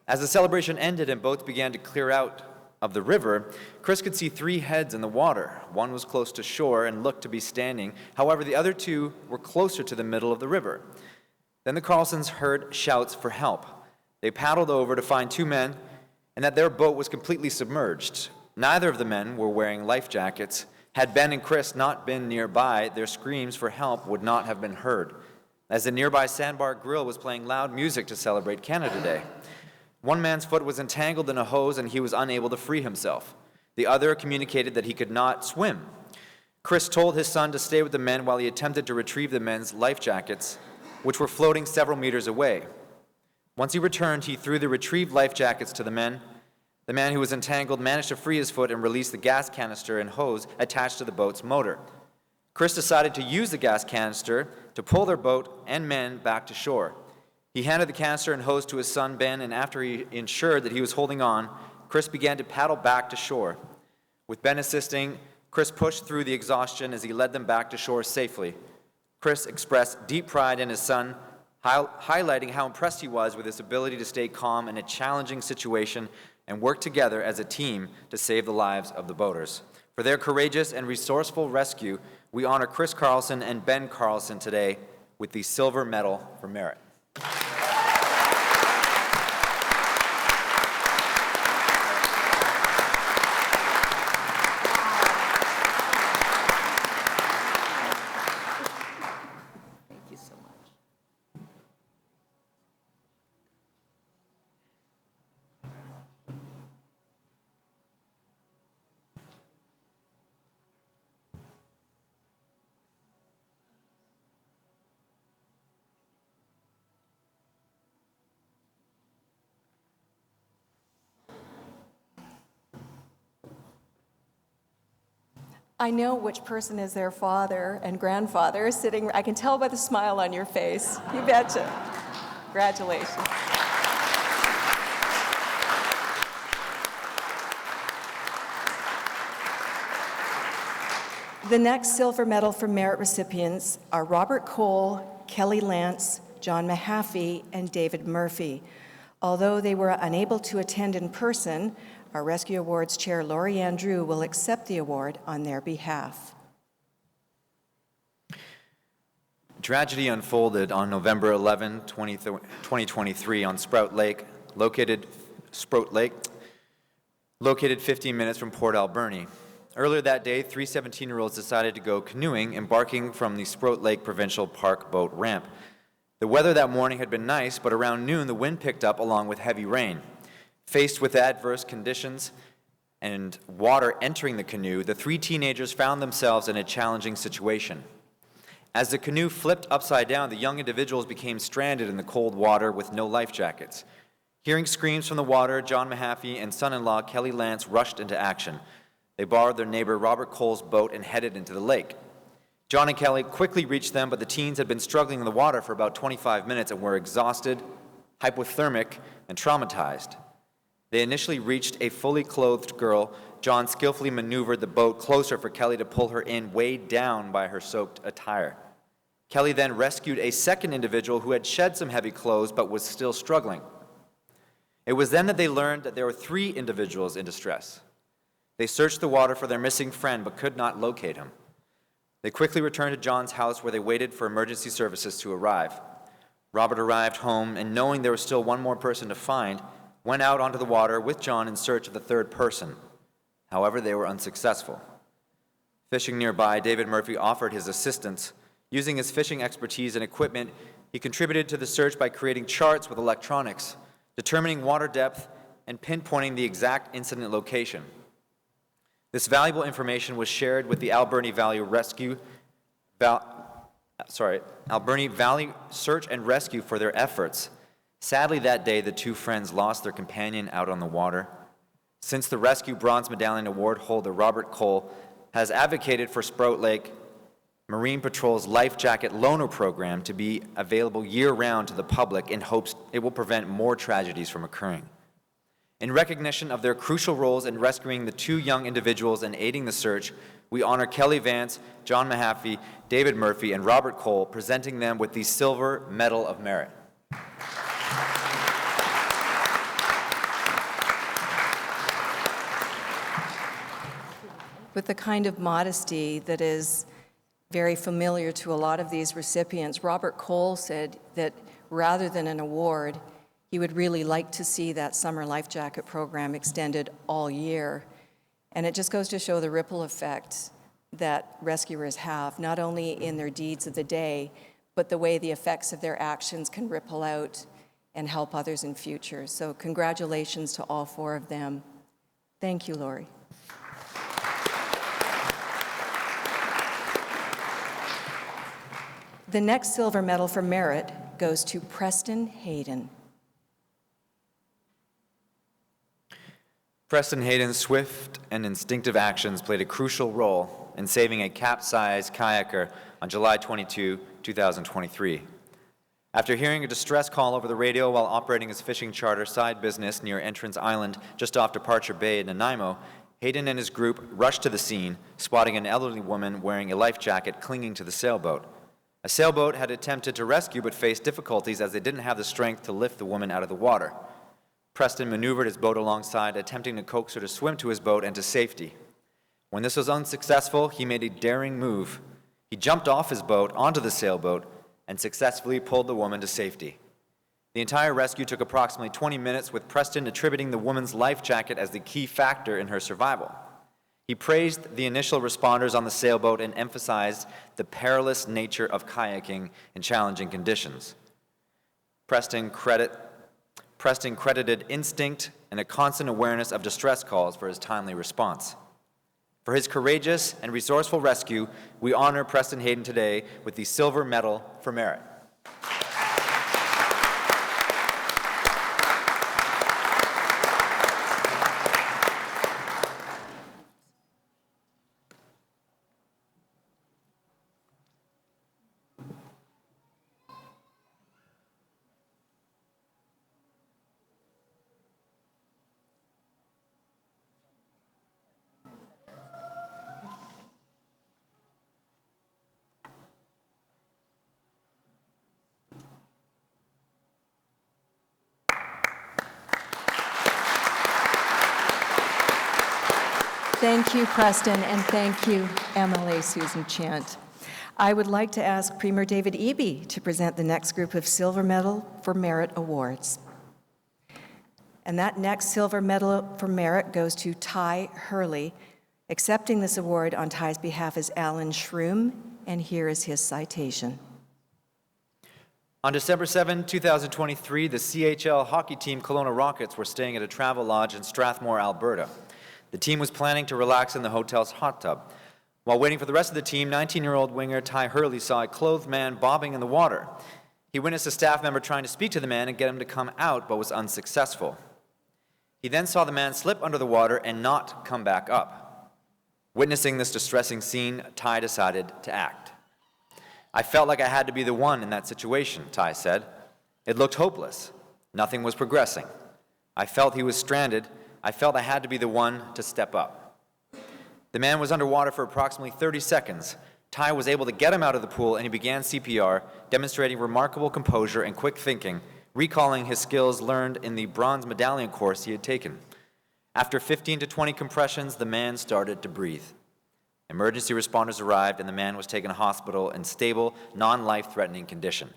As the celebration ended and boats began to clear out of the river, Chris could see three heads in the water. One was close to shore and looked to be standing. However, the other two were closer to the middle of the river. Then the Carlsons heard shouts for help. They paddled over to find two men and that their boat was completely submerged. Neither of the men were wearing life jackets. Had Ben and Chris not been nearby, their screams for help would not have been heard, as the nearby Sandbar Grill was playing loud music to celebrate Canada Day. One man's foot was entangled in a hose and he was unable to free himself. The other communicated that he could not swim. Chris told his son to stay with the men while he attempted to retrieve the men's life jackets, which were floating several meters away. Once he returned, he threw the retrieved life jackets to the men. The man who was entangled managed to free his foot and release the gas canister and hose attached to the boat's motor. Chris decided to use the gas canister to pull their boat and men back to shore. He handed the canister and hose to his son Ben, and after he ensured that he was holding on, Chris began to paddle back to shore. With Ben assisting, Chris pushed through the exhaustion as he led them back to shore safely. Chris expressed deep pride in his son, highlighting how impressed he was with his ability to stay calm in a challenging situation and work together as a team to save the lives of the boaters. For their courageous and resourceful rescue, we honor Chris Carlson and Ben Carlson today with the Silver Medal for Merit. Thank you so much. I know which person is their father and grandfather sitting. I can tell by the smile on your face. You betcha. Congratulations. The next Silver Medal for Merit recipients are Robert Cole, Kelly Lance, John Mahaffey, and David Murphy. Although they were unable to attend in person, our Rescue Awards Chair Lori Andrew will accept the award on their behalf. Tragedy unfolded on November 11, 2023 on Sprout Lake, located 15 minutes from Port Alberni. Earlier that day, 3 17-year-olds decided to go canoeing, embarking from the Sprout Lake Provincial Park boat ramp. The weather that morning had been nice, but around noon the wind picked up along with heavy rain. Faced with adverse conditions and water entering the canoe, the 3 teenagers found themselves in a challenging situation. As the canoe flipped upside down, the young individuals became stranded in the cold water with no life jackets. Hearing screams from the water, John Mahaffey and son-in-law Kelly Lance rushed into action. They borrowed their neighbor Robert Cole's boat and headed into the lake. John and Kelly quickly reached them, but the teens had been struggling in the water for about 25 minutes and were exhausted, hypothermic, and traumatized. They initially reached a fully clothed girl. John skillfully maneuvered the boat closer for Kelly to pull her in, weighed down by her soaked attire. Kelly then rescued a second individual who had shed some heavy clothes but was still struggling. It was then that they learned that there were 3 individuals in distress. They searched the water for their missing friend but could not locate him. They quickly returned to John's house where they waited for emergency services to arrive. Robert arrived home and, knowing there was still one more person to find, went out onto the water with John in search of the third person. However, they were unsuccessful. Fishing nearby, David Murphy offered his assistance. Using his fishing expertise and equipment, he contributed to the search by creating charts with electronics, determining water depth, and pinpointing the exact incident location. This valuable information was shared with the Alberni Valley Search and Rescue for their efforts. Sadly, that day, the 2 friends lost their companion out on the water. Since the Rescue Bronze Medallion Award holder Robert Cole has advocated for Sprout Lake Marine Patrol's Life Jacket Loaner program to be available year-round to the public in hopes it will prevent more tragedies from occurring. In recognition of their crucial roles in rescuing the 2 young individuals and aiding the search, we honor Kelly Vance, John Mahaffey, David Murphy, and Robert Cole, presenting them with the Silver Medal of Merit. With the kind of modesty that is very familiar to a lot of these recipients, Robert Cole said that rather than an award, he would really like to see that summer life jacket program extended all year. And it just goes to show the ripple effect that rescuers have, not only in their deeds of the day, but the way the effects of their actions can ripple out and help others in future. So congratulations to all 4 of them. Thank you, Lori. The next Silver Medal for Merit goes to Preston Hayden. Preston Hayden's swift and instinctive actions played a crucial role in saving a capsized kayaker on July 22, 2023. After hearing a distress call over the radio while operating his fishing charter side business near Entrance Island just off Departure Bay in Nanaimo, Hayden and his group rushed to the scene, spotting an elderly woman wearing a life jacket clinging to the sailboat. A sailboat had attempted to rescue but faced difficulties as they didn't have the strength to lift the woman out of the water. Preston maneuvered his boat alongside, attempting to coax her to swim to his boat and to safety. When this was unsuccessful, he made a daring move. He jumped off his boat onto the sailboat and successfully pulled the woman to safety. The entire rescue took approximately 20 minutes, with Preston attributing the woman's life jacket as the key factor in her survival. He praised the initial responders on the sailboat and emphasized the perilous nature of kayaking in challenging conditions. Preston credited instinct and a constant awareness of distress calls for his timely response. For his courageous and resourceful rescue, we honor Preston Hayden today with the Silver Medal for Merit. Thank you, Preston, and thank you, MLA Susan Chant. I would like to ask Premier David Eby to present the next group of Silver Medal for Merit awards. And that next Silver Medal for Merit goes to Ty Hurley. Accepting this award on Ty's behalf is Alan Shroom, and here is his citation. On December 7, 2023, the CHL hockey team Kelowna Rockets were staying at a travel lodge in Strathmore, Alberta. The team was planning to relax in the hotel's hot tub. While waiting for the rest of the team, 19-year-old winger Ty Hurley saw a clothed man bobbing in the water. He witnessed a staff member trying to speak to the man and get him to come out, but was unsuccessful. He then saw the man slip under the water and not come back up. Witnessing this distressing scene, Ty decided to act. "I felt like I had to be the one in that situation," Ty said. "It looked hopeless. Nothing was progressing. I felt he was stranded. I felt I had to be the one to step up." The man was underwater for approximately 30 seconds. Ty was able to get him out of the pool, and he began CPR, demonstrating remarkable composure and quick thinking, recalling his skills learned in the bronze medallion course he had taken. After 15 to 20 compressions, the man started to breathe. Emergency responders arrived, and the man was taken to hospital in stable, non-life-threatening condition.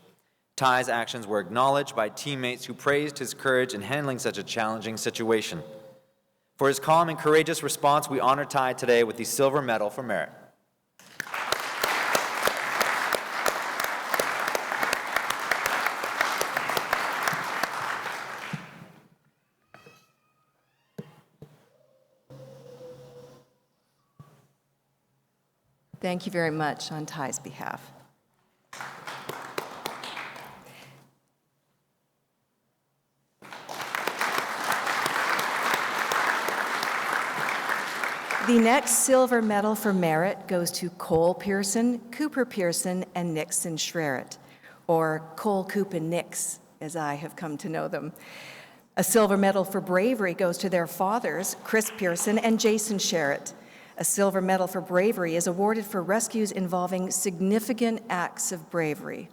Ty's actions were acknowledged by teammates who praised his courage in handling such a challenging situation. For his calm and courageous response, we honor Ty today with the Silver Medal for Merit. Thank you very much on Ty's behalf. The next Silver Medal for Merit goes to Cole Pearson, Cooper Pearson, and Nixon Schreret, or Cole, Coop, and Nix, as I have come to know them. A Silver Medal for Bravery goes to their fathers, Chris Pearson and Jason Schreret. A Silver Medal for Bravery is awarded for rescues involving significant acts of bravery.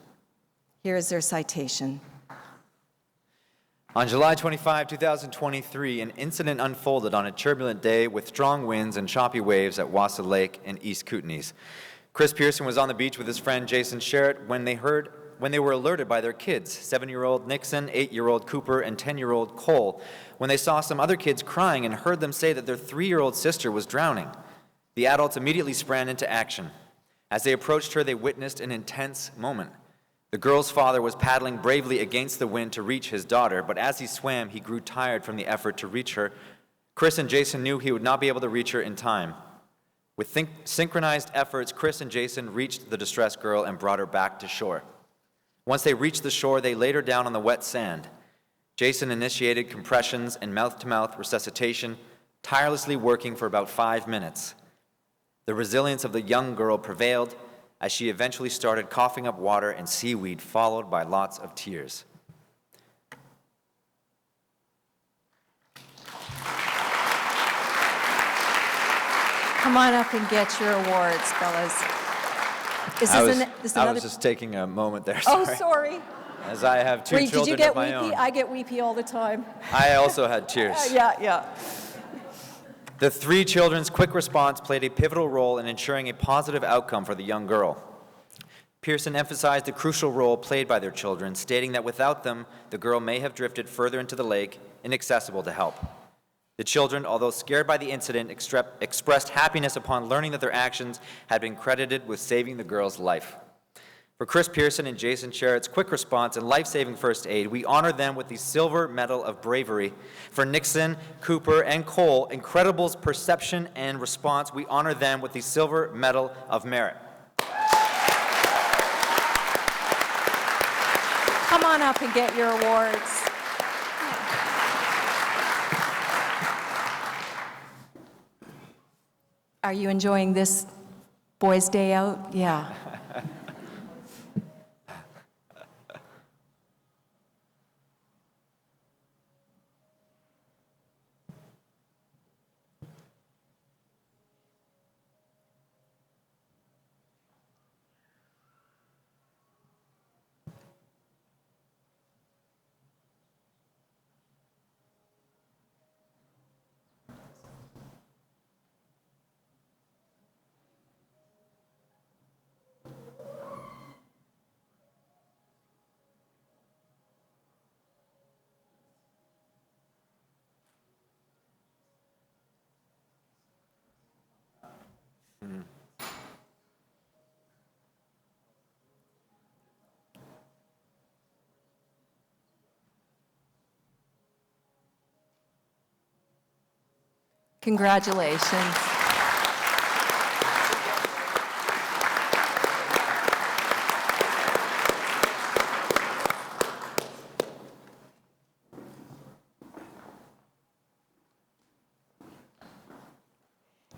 Here is their citation. On July 25, 2023, an incident unfolded on a turbulent day with strong winds and choppy waves at Wassa Lake in East Kootenays. Chris Pearson was on the beach with his friend Jason Schreret when they were alerted by their kids, 7-year-old Nixon, 8-year-old Cooper, and 10-year-old Cole, when they saw some other kids crying and heard them say that their 3-year-old sister was drowning. The adults immediately sprang into action. As they approached her, they witnessed an intense moment. The girl's father was paddling bravely against the wind to reach his daughter, but as he swam, he grew tired from the effort to reach her. Chris and Jason knew he would not be able to reach her in time. With synchronized efforts, Chris and Jason reached the distressed girl and brought her back to shore. Once they reached the shore, they laid her down on the wet sand. Jason initiated compressions and mouth-to-mouth resuscitation, tirelessly working for about 5 minutes. The resilience of the young girl prevailed. as she eventually started coughing up water and seaweed, followed by lots of tears. Come on up and get your awards, fellas. I was just taking a moment there. Oh, Sorry. sorry. As I have two Wait, did you children get of my weepy? own. I get weepy all the time. I also had tears. Yeah. The three children's quick response played a pivotal role in ensuring a positive outcome for the young girl. Pearson emphasized the crucial role played by their children, stating that without them, the girl may have drifted further into the lake, inaccessible to help. The children, although scared by the incident, expressed happiness upon learning that their actions had been credited with saving the girl's life. For Chris Pearson and Jason Sherritt's quick response and life-saving first aid, we honor them with the Silver Medal of Bravery. For Nixon, Cooper, and Cole, Incredible's perception and response, we honor them with the Silver Medal of Merit. Come on up and get your awards. Are you enjoying this boys' day out? Yeah. Congratulations.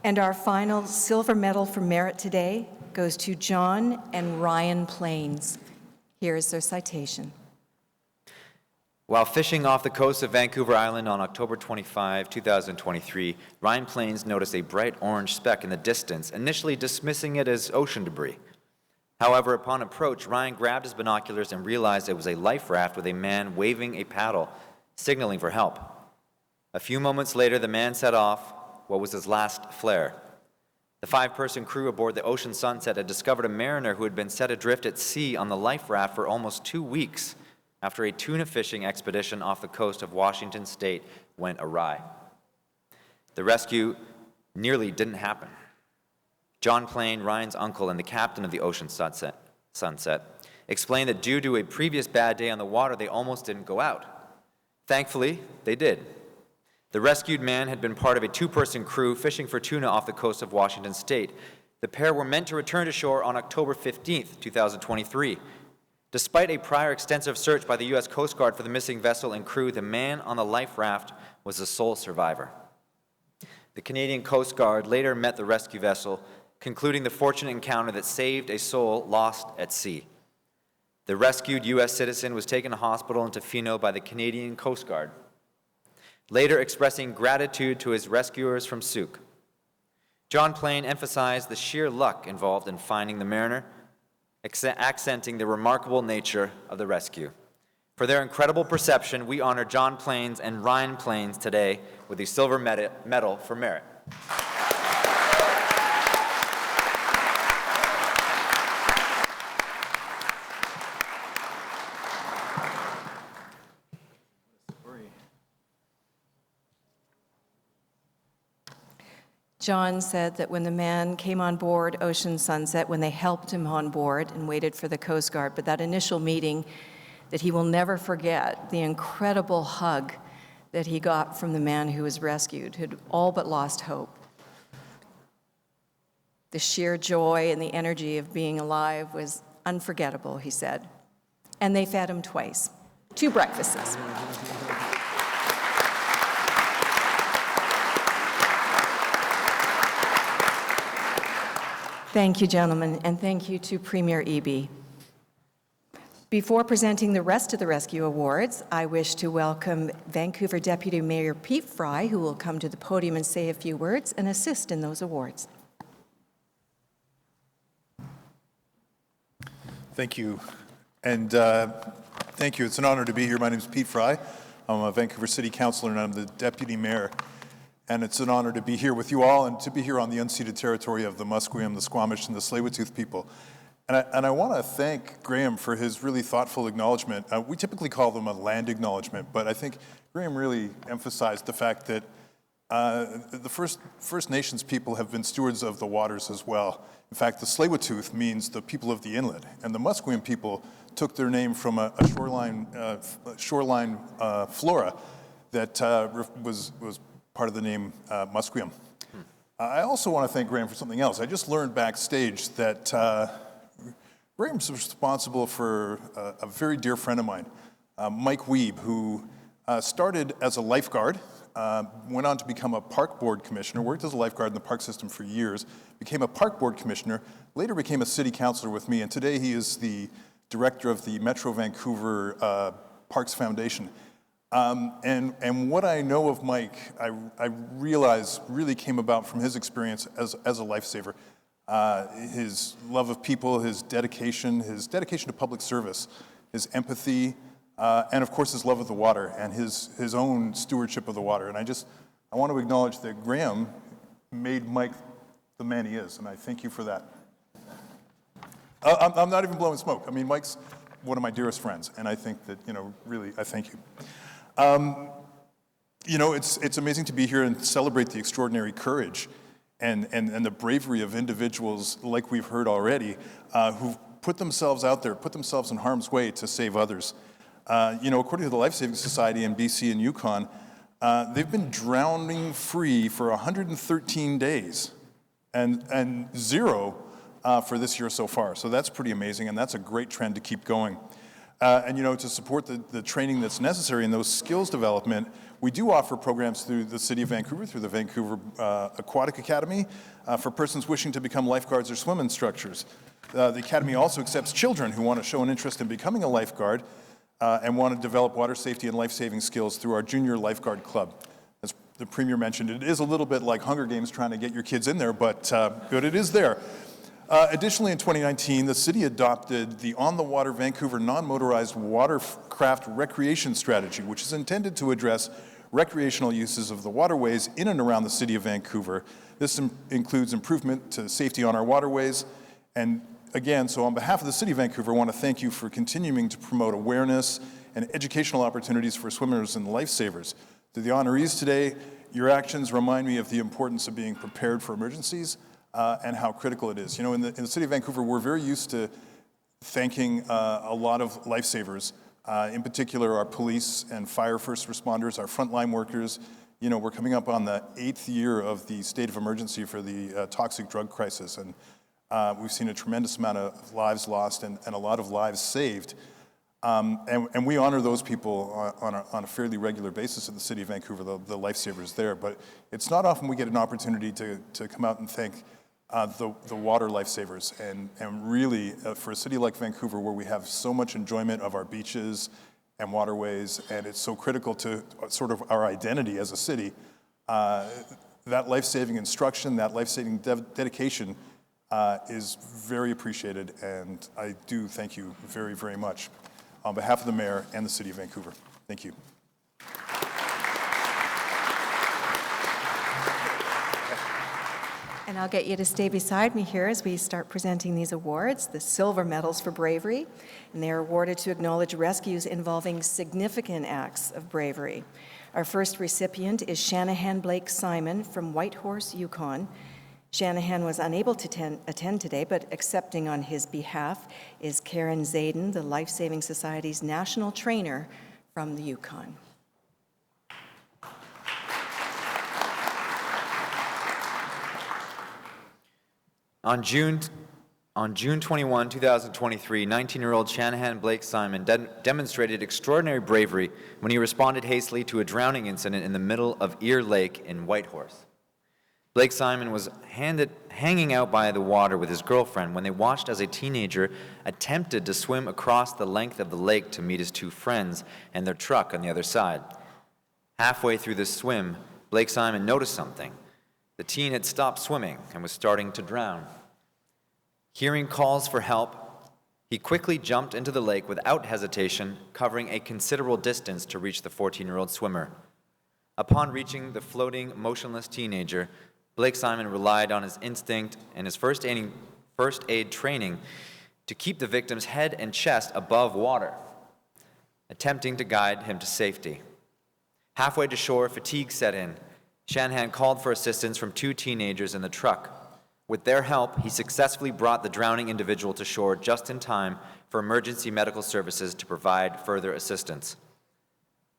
And our final silver medal for merit today goes to John and Ryan Plains. Here is their citation. While fishing off the coast of Vancouver Island on October 25, 2023, Ryan Plains noticed a bright orange speck in the distance, initially dismissing it as ocean debris. However, upon approach, Ryan grabbed his binoculars and realized it was a life raft with a man waving a paddle, signaling for help. A few moments later, the man set off what was his last flare. The 5-person crew aboard the Ocean Sunset had discovered a mariner who had been set adrift at sea on the life raft for almost 2 weeks after a tuna fishing expedition off the coast of Washington State went awry. The rescue nearly didn't happen. John Plain, Ryan's uncle and the captain of the Ocean Sunset, explained that due to a previous bad day on the water, they almost didn't go out. Thankfully, they did. The rescued man had been part of a 2-person crew fishing for tuna off the coast of Washington State. The pair were meant to return to shore on October 15th, 2023. Despite a prior extensive search by the U.S. Coast Guard for the missing vessel and crew, the man on the life raft was the sole survivor. The Canadian Coast Guard later met the rescue vessel, concluding the fortunate encounter that saved a soul lost at sea. The rescued U.S. citizen was taken to hospital in Tofino by the Canadian Coast Guard, later expressing gratitude to his rescuers from Souk. John Plain emphasized the sheer luck involved in finding the mariner, accenting the remarkable nature of the rescue. For their incredible perception, we honor John Plains and Ryan Plains today with the Silver Medal for Merit. John said that when the man came on board Ocean Sunset, when they helped him on board and waited for the Coast Guard, but that initial meeting, that he will never forget the incredible hug that he got from the man who was rescued, who'd all but lost hope. The sheer joy and the energy of being alive was unforgettable, he said. And they fed him twice, 2 breakfasts. Thank you, gentlemen, and thank you to Premier Eby. Before presenting the rest of the Rescue Awards, I wish to welcome Vancouver Deputy Mayor Pete Fry, who will come to the podium and say a few words and assist in those awards. Thank you. And thank you. It's an honor to be here. My name is Pete Fry. I'm a Vancouver City Councillor and I'm the Deputy Mayor. And it's an honor to be here with you all and to be here on the unceded territory of the Musqueam, the Squamish, and the Tsleil-Waututh people. And I want to thank Graham for his really thoughtful acknowledgement. We typically call them a land acknowledgement, but I think Graham really emphasized the fact that the First Nations people have been stewards of the waters as well. In fact, the Tsleil-Waututh means the people of the inlet, and the Musqueam people took their name from a shoreline flora that was part of the name Musqueam. I also want to thank Graham for something else. I just learned backstage that Graham's responsible for a very dear friend of mine, Mike Weeb, who started as a lifeguard, went on to become a park board commissioner, worked as a lifeguard in the park system for years, became a park board commissioner, later became a city councillor with me, and today he is the director of the Metro Vancouver Parks Foundation. And what I know of Mike, I realize really came about from his experience as a lifesaver. His love of people, his dedication to public service, his empathy, and of course his love of the water and his own stewardship of the water. And I want to acknowledge that Graham made Mike the man he is, and I thank you for that. I'm not even blowing smoke. I mean, Mike's one of my dearest friends, and I think that, really, I thank you. It's amazing to be here and celebrate the extraordinary courage and the bravery of individuals, like we've heard already, who've put themselves out there, put themselves in harm's way to save others. According to the Lifesaving Society in BC and Yukon, they've been drowning free for 113 days and zero for this year so far. So that's pretty amazing, and that's a great trend to keep going. To support the training that's necessary in those skills development, we do offer programs through the City of Vancouver, through the Vancouver Aquatic Academy, for persons wishing to become lifeguards or swim instructors. The Academy also accepts children who want to show an interest in becoming a lifeguard and want to develop water safety and life-saving skills through our Junior Lifeguard Club. As the Premier mentioned, it is a little bit like Hunger Games trying to get your kids in there, but it is there. Additionally, in 2019, the city adopted the On the Water Vancouver Non-Motorized Watercraft Recreation Strategy, which is intended to address recreational uses of the waterways in and around the city of Vancouver. This includes improvement to safety on our waterways. And again, so on behalf of the city of Vancouver, I want to thank you for continuing to promote awareness and educational opportunities for swimmers and lifesavers. To the honorees today, your actions remind me of the importance of being prepared for emergencies and how critical it is. In the city of Vancouver, we're very used to thanking a lot of lifesavers, in particular our police and fire first responders, our frontline workers. We're coming up on the 8th year of the state of emergency for the toxic drug crisis, and we've seen a tremendous amount of lives lost and a lot of lives saved. And we honor those people on a fairly regular basis in the city of Vancouver, the lifesavers there. But it's not often we get an opportunity to come out and thank the water lifesavers. And really, for a city like Vancouver, where we have so much enjoyment of our beaches and waterways, and it's so critical to sort of our identity as a city, that life-saving instruction, that life-saving dedication is very appreciated, and I do thank you very, very much on behalf of the Mayor and the City of Vancouver. Thank you. And I'll get you to stay beside me here as we start presenting these awards, the silver medals for bravery, and they are awarded to acknowledge rescues involving significant acts of bravery. Our first recipient is Shanahan Blake Simon from Whitehorse, Yukon. Shanahan was unable to attend today, but accepting on his behalf is Karen Zayden, the Lifesaving Society's national trainer from the Yukon. On June 21, 2023, 19-year-old Shanahan Blake Simon demonstrated extraordinary bravery when he responded hastily to a drowning incident in the middle of Ear Lake in Whitehorse. Blake Simon was handed hanging out by the water with his girlfriend when they watched as a teenager attempted to swim across the length of the lake to meet his two friends and their truck on the other side. Halfway through the swim, Blake Simon noticed something. The teen had stopped swimming and was starting to drown. Hearing calls for help, he quickly jumped into the lake without hesitation, covering a considerable distance to reach the 14-year-old swimmer. Upon reaching the floating, motionless teenager, Blake Simon relied on his instinct and his first aid training to keep the victim's head and chest above water, attempting to guide him to safety. Halfway to shore, fatigue set in. Shanahan called for assistance from two teenagers in the truck. With their help, he successfully brought the drowning individual to shore just in time for emergency medical services to provide further assistance.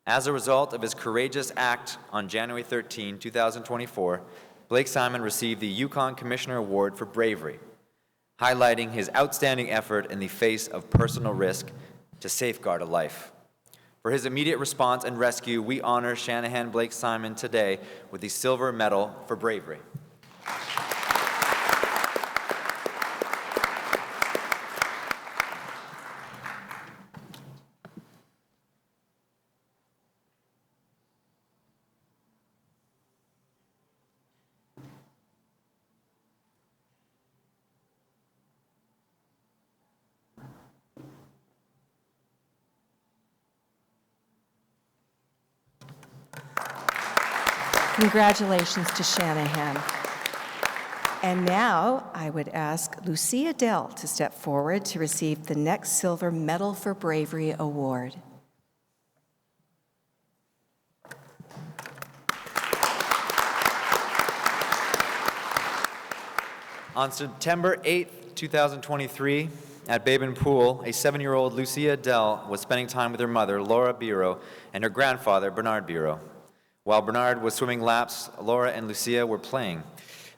As a result of his courageous act on January 13, 2024, Blake Simon received the Yukon Commissioner Award for Bravery, highlighting his outstanding effort in the face of personal risk to safeguard a life. For his immediate response and rescue, we honor Shanahan Blake Simon today with the Silver Medal for Bravery. Congratulations to Shanahan. And now I would ask Lucia Dell to step forward to receive the next Silver Medal for Bravery award. On September 8, 2023, at Babin Pool, a 7-year-old Lucia Dell was spending time with her mother, Laura Biro, and her grandfather, Bernard Biro. While Bernard was swimming laps, Laura and Lucia were playing.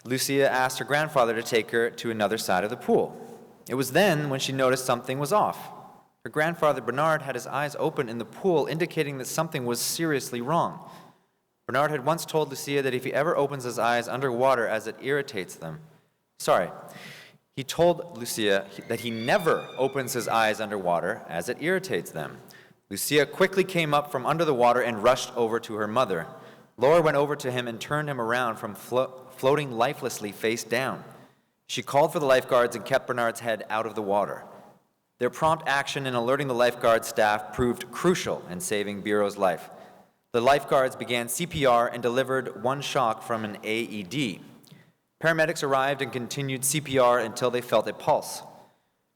Lucia asked her grandfather to take her to another side of the pool. It was then when she noticed something was off. Her grandfather, Bernard, had his eyes open in the pool, indicating that something was seriously wrong. Bernard had once told Lucia that if he ever opens his eyes underwater as it irritates them, he told Lucia that he never opens his eyes underwater as it irritates them. Lucia quickly came up from under the water and rushed over to her mother. Laura went over to him and turned him around from floating lifelessly face down. She called for the lifeguards and kept Bernard's head out of the water. Their prompt action in alerting the lifeguard staff proved crucial in saving Biro's life. The lifeguards began CPR and delivered one shock from an AED. Paramedics arrived and continued CPR until they felt a pulse.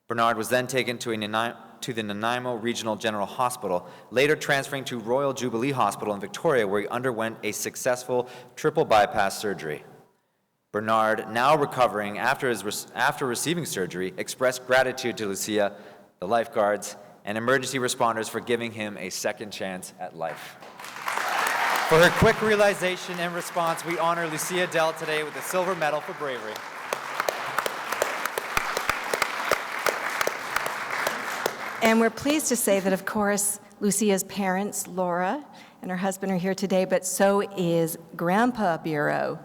Bernard was then taken to the Nanaimo Regional General Hospital, later transferring to Royal Jubilee Hospital in Victoria, where he underwent a successful triple bypass surgery. Bernard, now recovering after receiving surgery, expressed gratitude to Lucia, the lifeguards, and emergency responders for giving him a second chance at life. For her quick realization and response, we honor Lucia Dell today with the Silver Medal for Bravery. And we're pleased to say that, of course, Lucia's parents, Laura, and her husband are here today, but so is Grandpa Biro,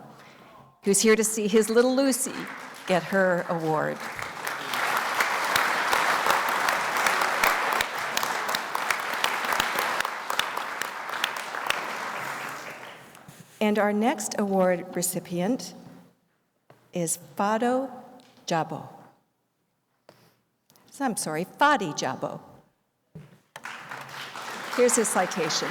who's here to see his little Lucy get her award. And our next award recipient is Fadi Jabo. Here's his citation.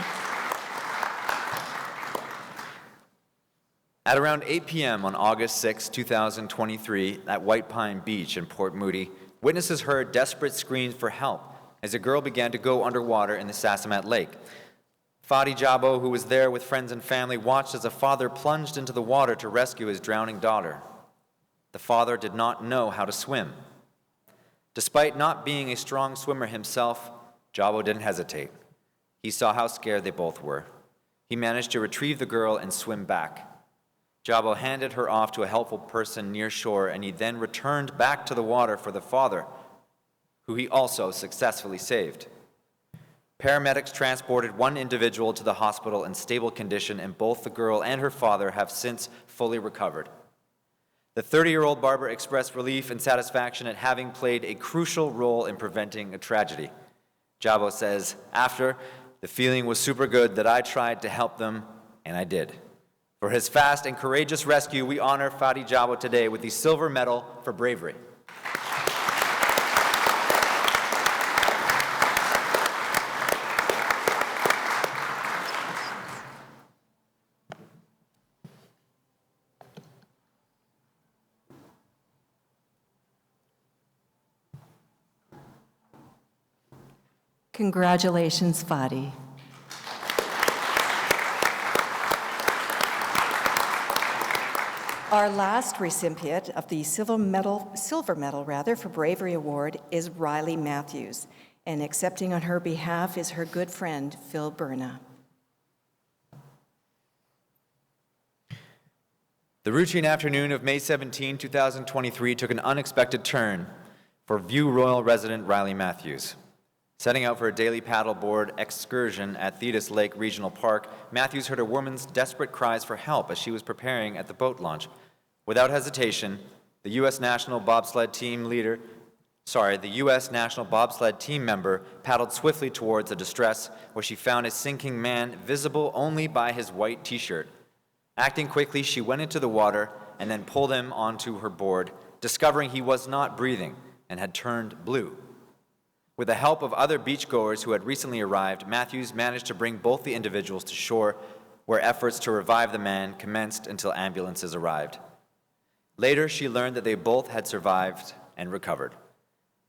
At around 8 p.m. on August 6, 2023, at White Pine Beach in Port Moody, witnesses heard desperate screams for help as a girl began to go underwater in the Sasamat Lake. Fadi Jabo, who was there with friends and family, watched as a father plunged into the water to rescue his drowning daughter. The father did not know how to swim. Despite not being a strong swimmer himself, Jabo didn't hesitate. He saw how scared they both were. He managed to retrieve the girl and swim back. Jabo handed her off to a helpful person near shore, and he then returned back to the water for the father, who he also successfully saved. Paramedics transported one individual to the hospital in stable condition, and both the girl and her father have since fully recovered. The 30-year-old barber expressed relief and satisfaction at having played a crucial role in preventing a tragedy. Jabo says, after, the feeling was super good that I tried to help them, and I did. For his fast and courageous rescue, we honor Fadi Jabo today with the Silver Medal for Bravery. Congratulations, Fadi. Our last recipient of the Silver Medal for Bravery Award is Riley Matthews, and accepting on her behalf is her good friend, Phil Berna. The routine afternoon of May 17, 2023 took an unexpected turn for View Royal resident Riley Matthews. Setting out for a daily paddleboard excursion at Thetis Lake Regional Park, Matthews heard a woman's desperate cries for help as she was preparing at the boat launch. Without hesitation, the U.S. National Bobsled Team member paddled swiftly towards the distress, where she found a sinking man visible only by his white t-shirt. Acting quickly, she went into the water and then pulled him onto her board, discovering he was not breathing and had turned blue. With the help of other beachgoers who had recently arrived, Matthews managed to bring both the individuals to shore, where efforts to revive the man commenced until ambulances arrived. Later, she learned that they both had survived and recovered.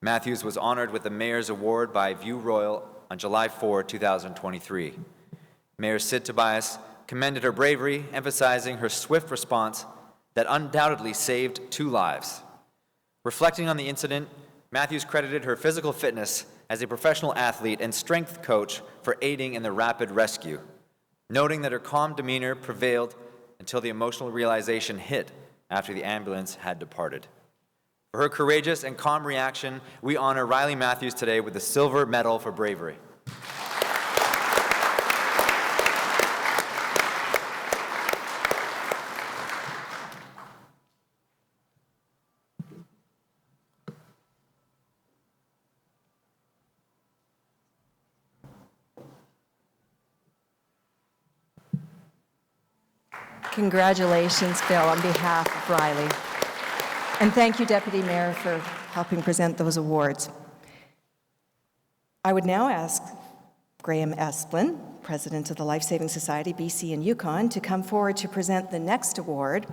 Matthews was honored with the Mayor's Award by View Royal on July 4, 2023. Mayor Sid Tobias commended her bravery, emphasizing her swift response that undoubtedly saved 2 lives. Reflecting on the incident, Matthews credited her physical fitness as a professional athlete and strength coach for aiding in the rapid rescue, noting that her calm demeanor prevailed until the emotional realization hit after the ambulance had departed. For her courageous and calm reaction, we honor Riley Matthews today with the Silver Medal for Bravery. Congratulations, Phil, on behalf of Riley. And thank you, Deputy Mayor, for helping present those awards. I would now ask Graham Esplin, President of the Lifesaving Society, BC and Yukon, to come forward to present the next award.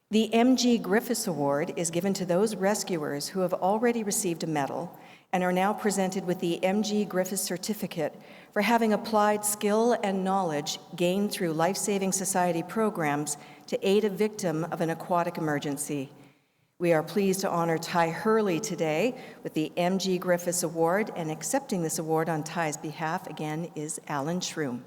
The M.G. Griffiths Award is given to those rescuers who have already received a medal and are now presented with the M.G. Griffiths Certificate for having applied skill and knowledge gained through Lifesaving Society programs to aid a victim of an aquatic emergency. We are pleased to honor Ty Hurley today with the M.G. Griffiths Award, and accepting this award on Ty's behalf again is Alan Shroom.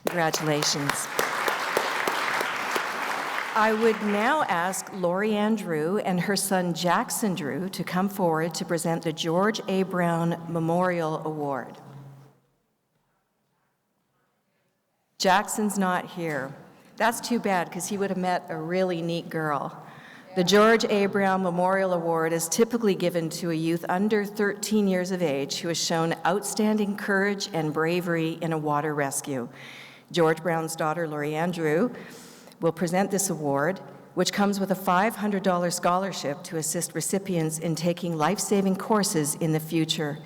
Congratulations. I would now ask Lori Ann Drew and her son Jackson Drew to come forward to present the George A. Brown Memorial Award. Jackson's not here. That's too bad, because he would have met a really neat girl. The George A. Brown Memorial Award is typically given to a youth under 13 years of age who has shown outstanding courage and bravery in a water rescue. George Brown's daughter, Lori Ann Drew, will present this award, which comes with a $500 scholarship to assist recipients in taking life-saving courses in the future.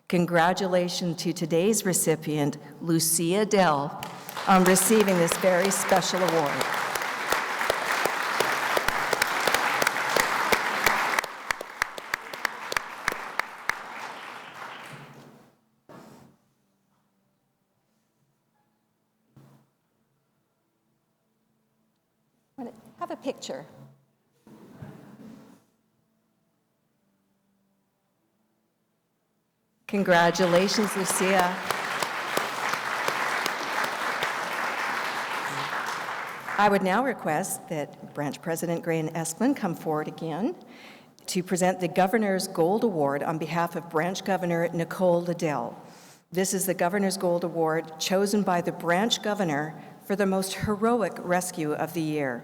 Congratulations to today's recipient, Lucia Dell, on receiving this very special award. Have a picture. Congratulations, Lucia. I would now request that Branch President Graham Esplin come forward again to present the Governor's Gold Award on behalf of Branch Governor Nicole Liddell. This is the Governor's Gold Award chosen by the Branch Governor for the most heroic rescue of the year.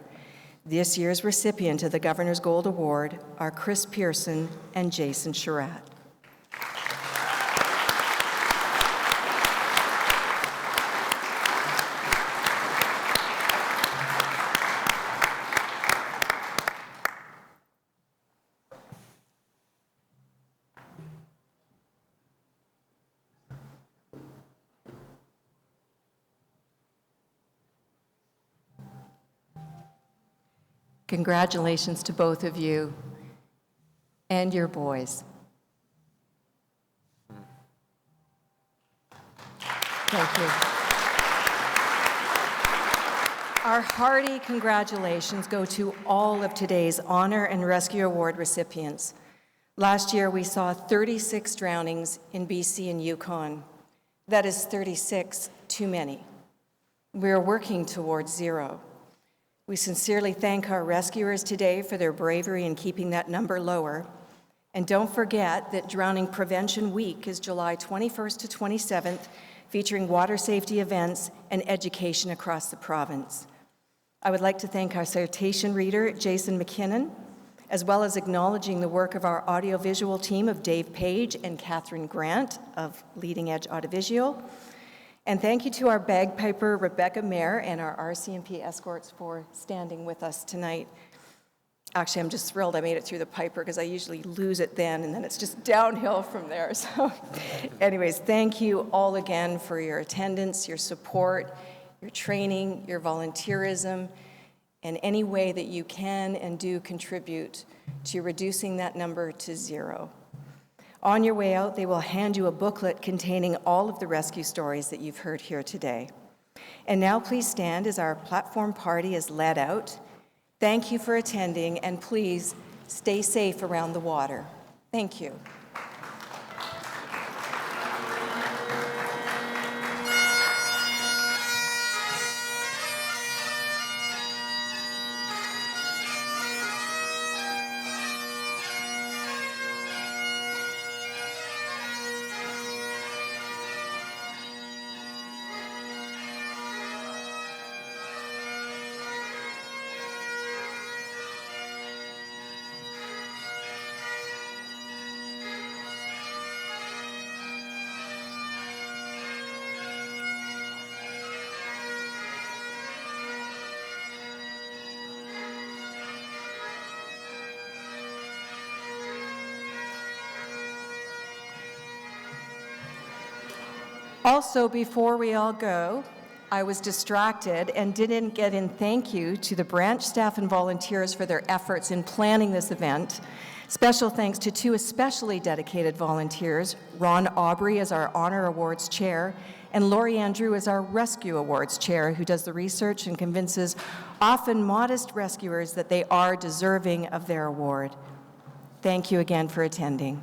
This year's recipient of the Governor's Gold Award are Chris Pearson and Jason Sherratt. Congratulations to both of you and your boys. Thank you. Our hearty congratulations go to all of today's Honor and Rescue Award recipients. Last year, we saw 36 drownings in BC and Yukon. That is 36 too many. We are working towards zero. We sincerely thank our rescuers today for their bravery in keeping that number lower. And don't forget that Drowning Prevention Week is July 21st to 27th, featuring water safety events and education across the province. I would like to thank our citation reader, Jason McKinnon, as well as acknowledging the work of our audiovisual team of Dave Page and Catherine Grant of Leading Edge Audiovisual. And thank you to our bagpiper, Rebecca Mayer, and our RCMP escorts for standing with us tonight. Actually, I'm just thrilled I made it through the piper because I usually lose it then, and then it's just downhill from there. So anyways, thank you all again for your attendance, your support, your training, your volunteerism, and any way that you can and do contribute to reducing that number to zero. On your way out, they will hand you a booklet containing all of the rescue stories that you've heard here today. And now please stand as our platform party is led out. Thank you for attending, and please stay safe around the water. Thank you. Also, before we all go, I was distracted and didn't get in thank you to the branch staff and volunteers for their efforts in planning this event. Special thanks to two especially dedicated volunteers, Ron Aubry as our Honor Awards Chair, and Lori Andrew as our Rescue Awards Chair, who does the research and convinces often modest rescuers that they are deserving of their award. Thank you again for attending.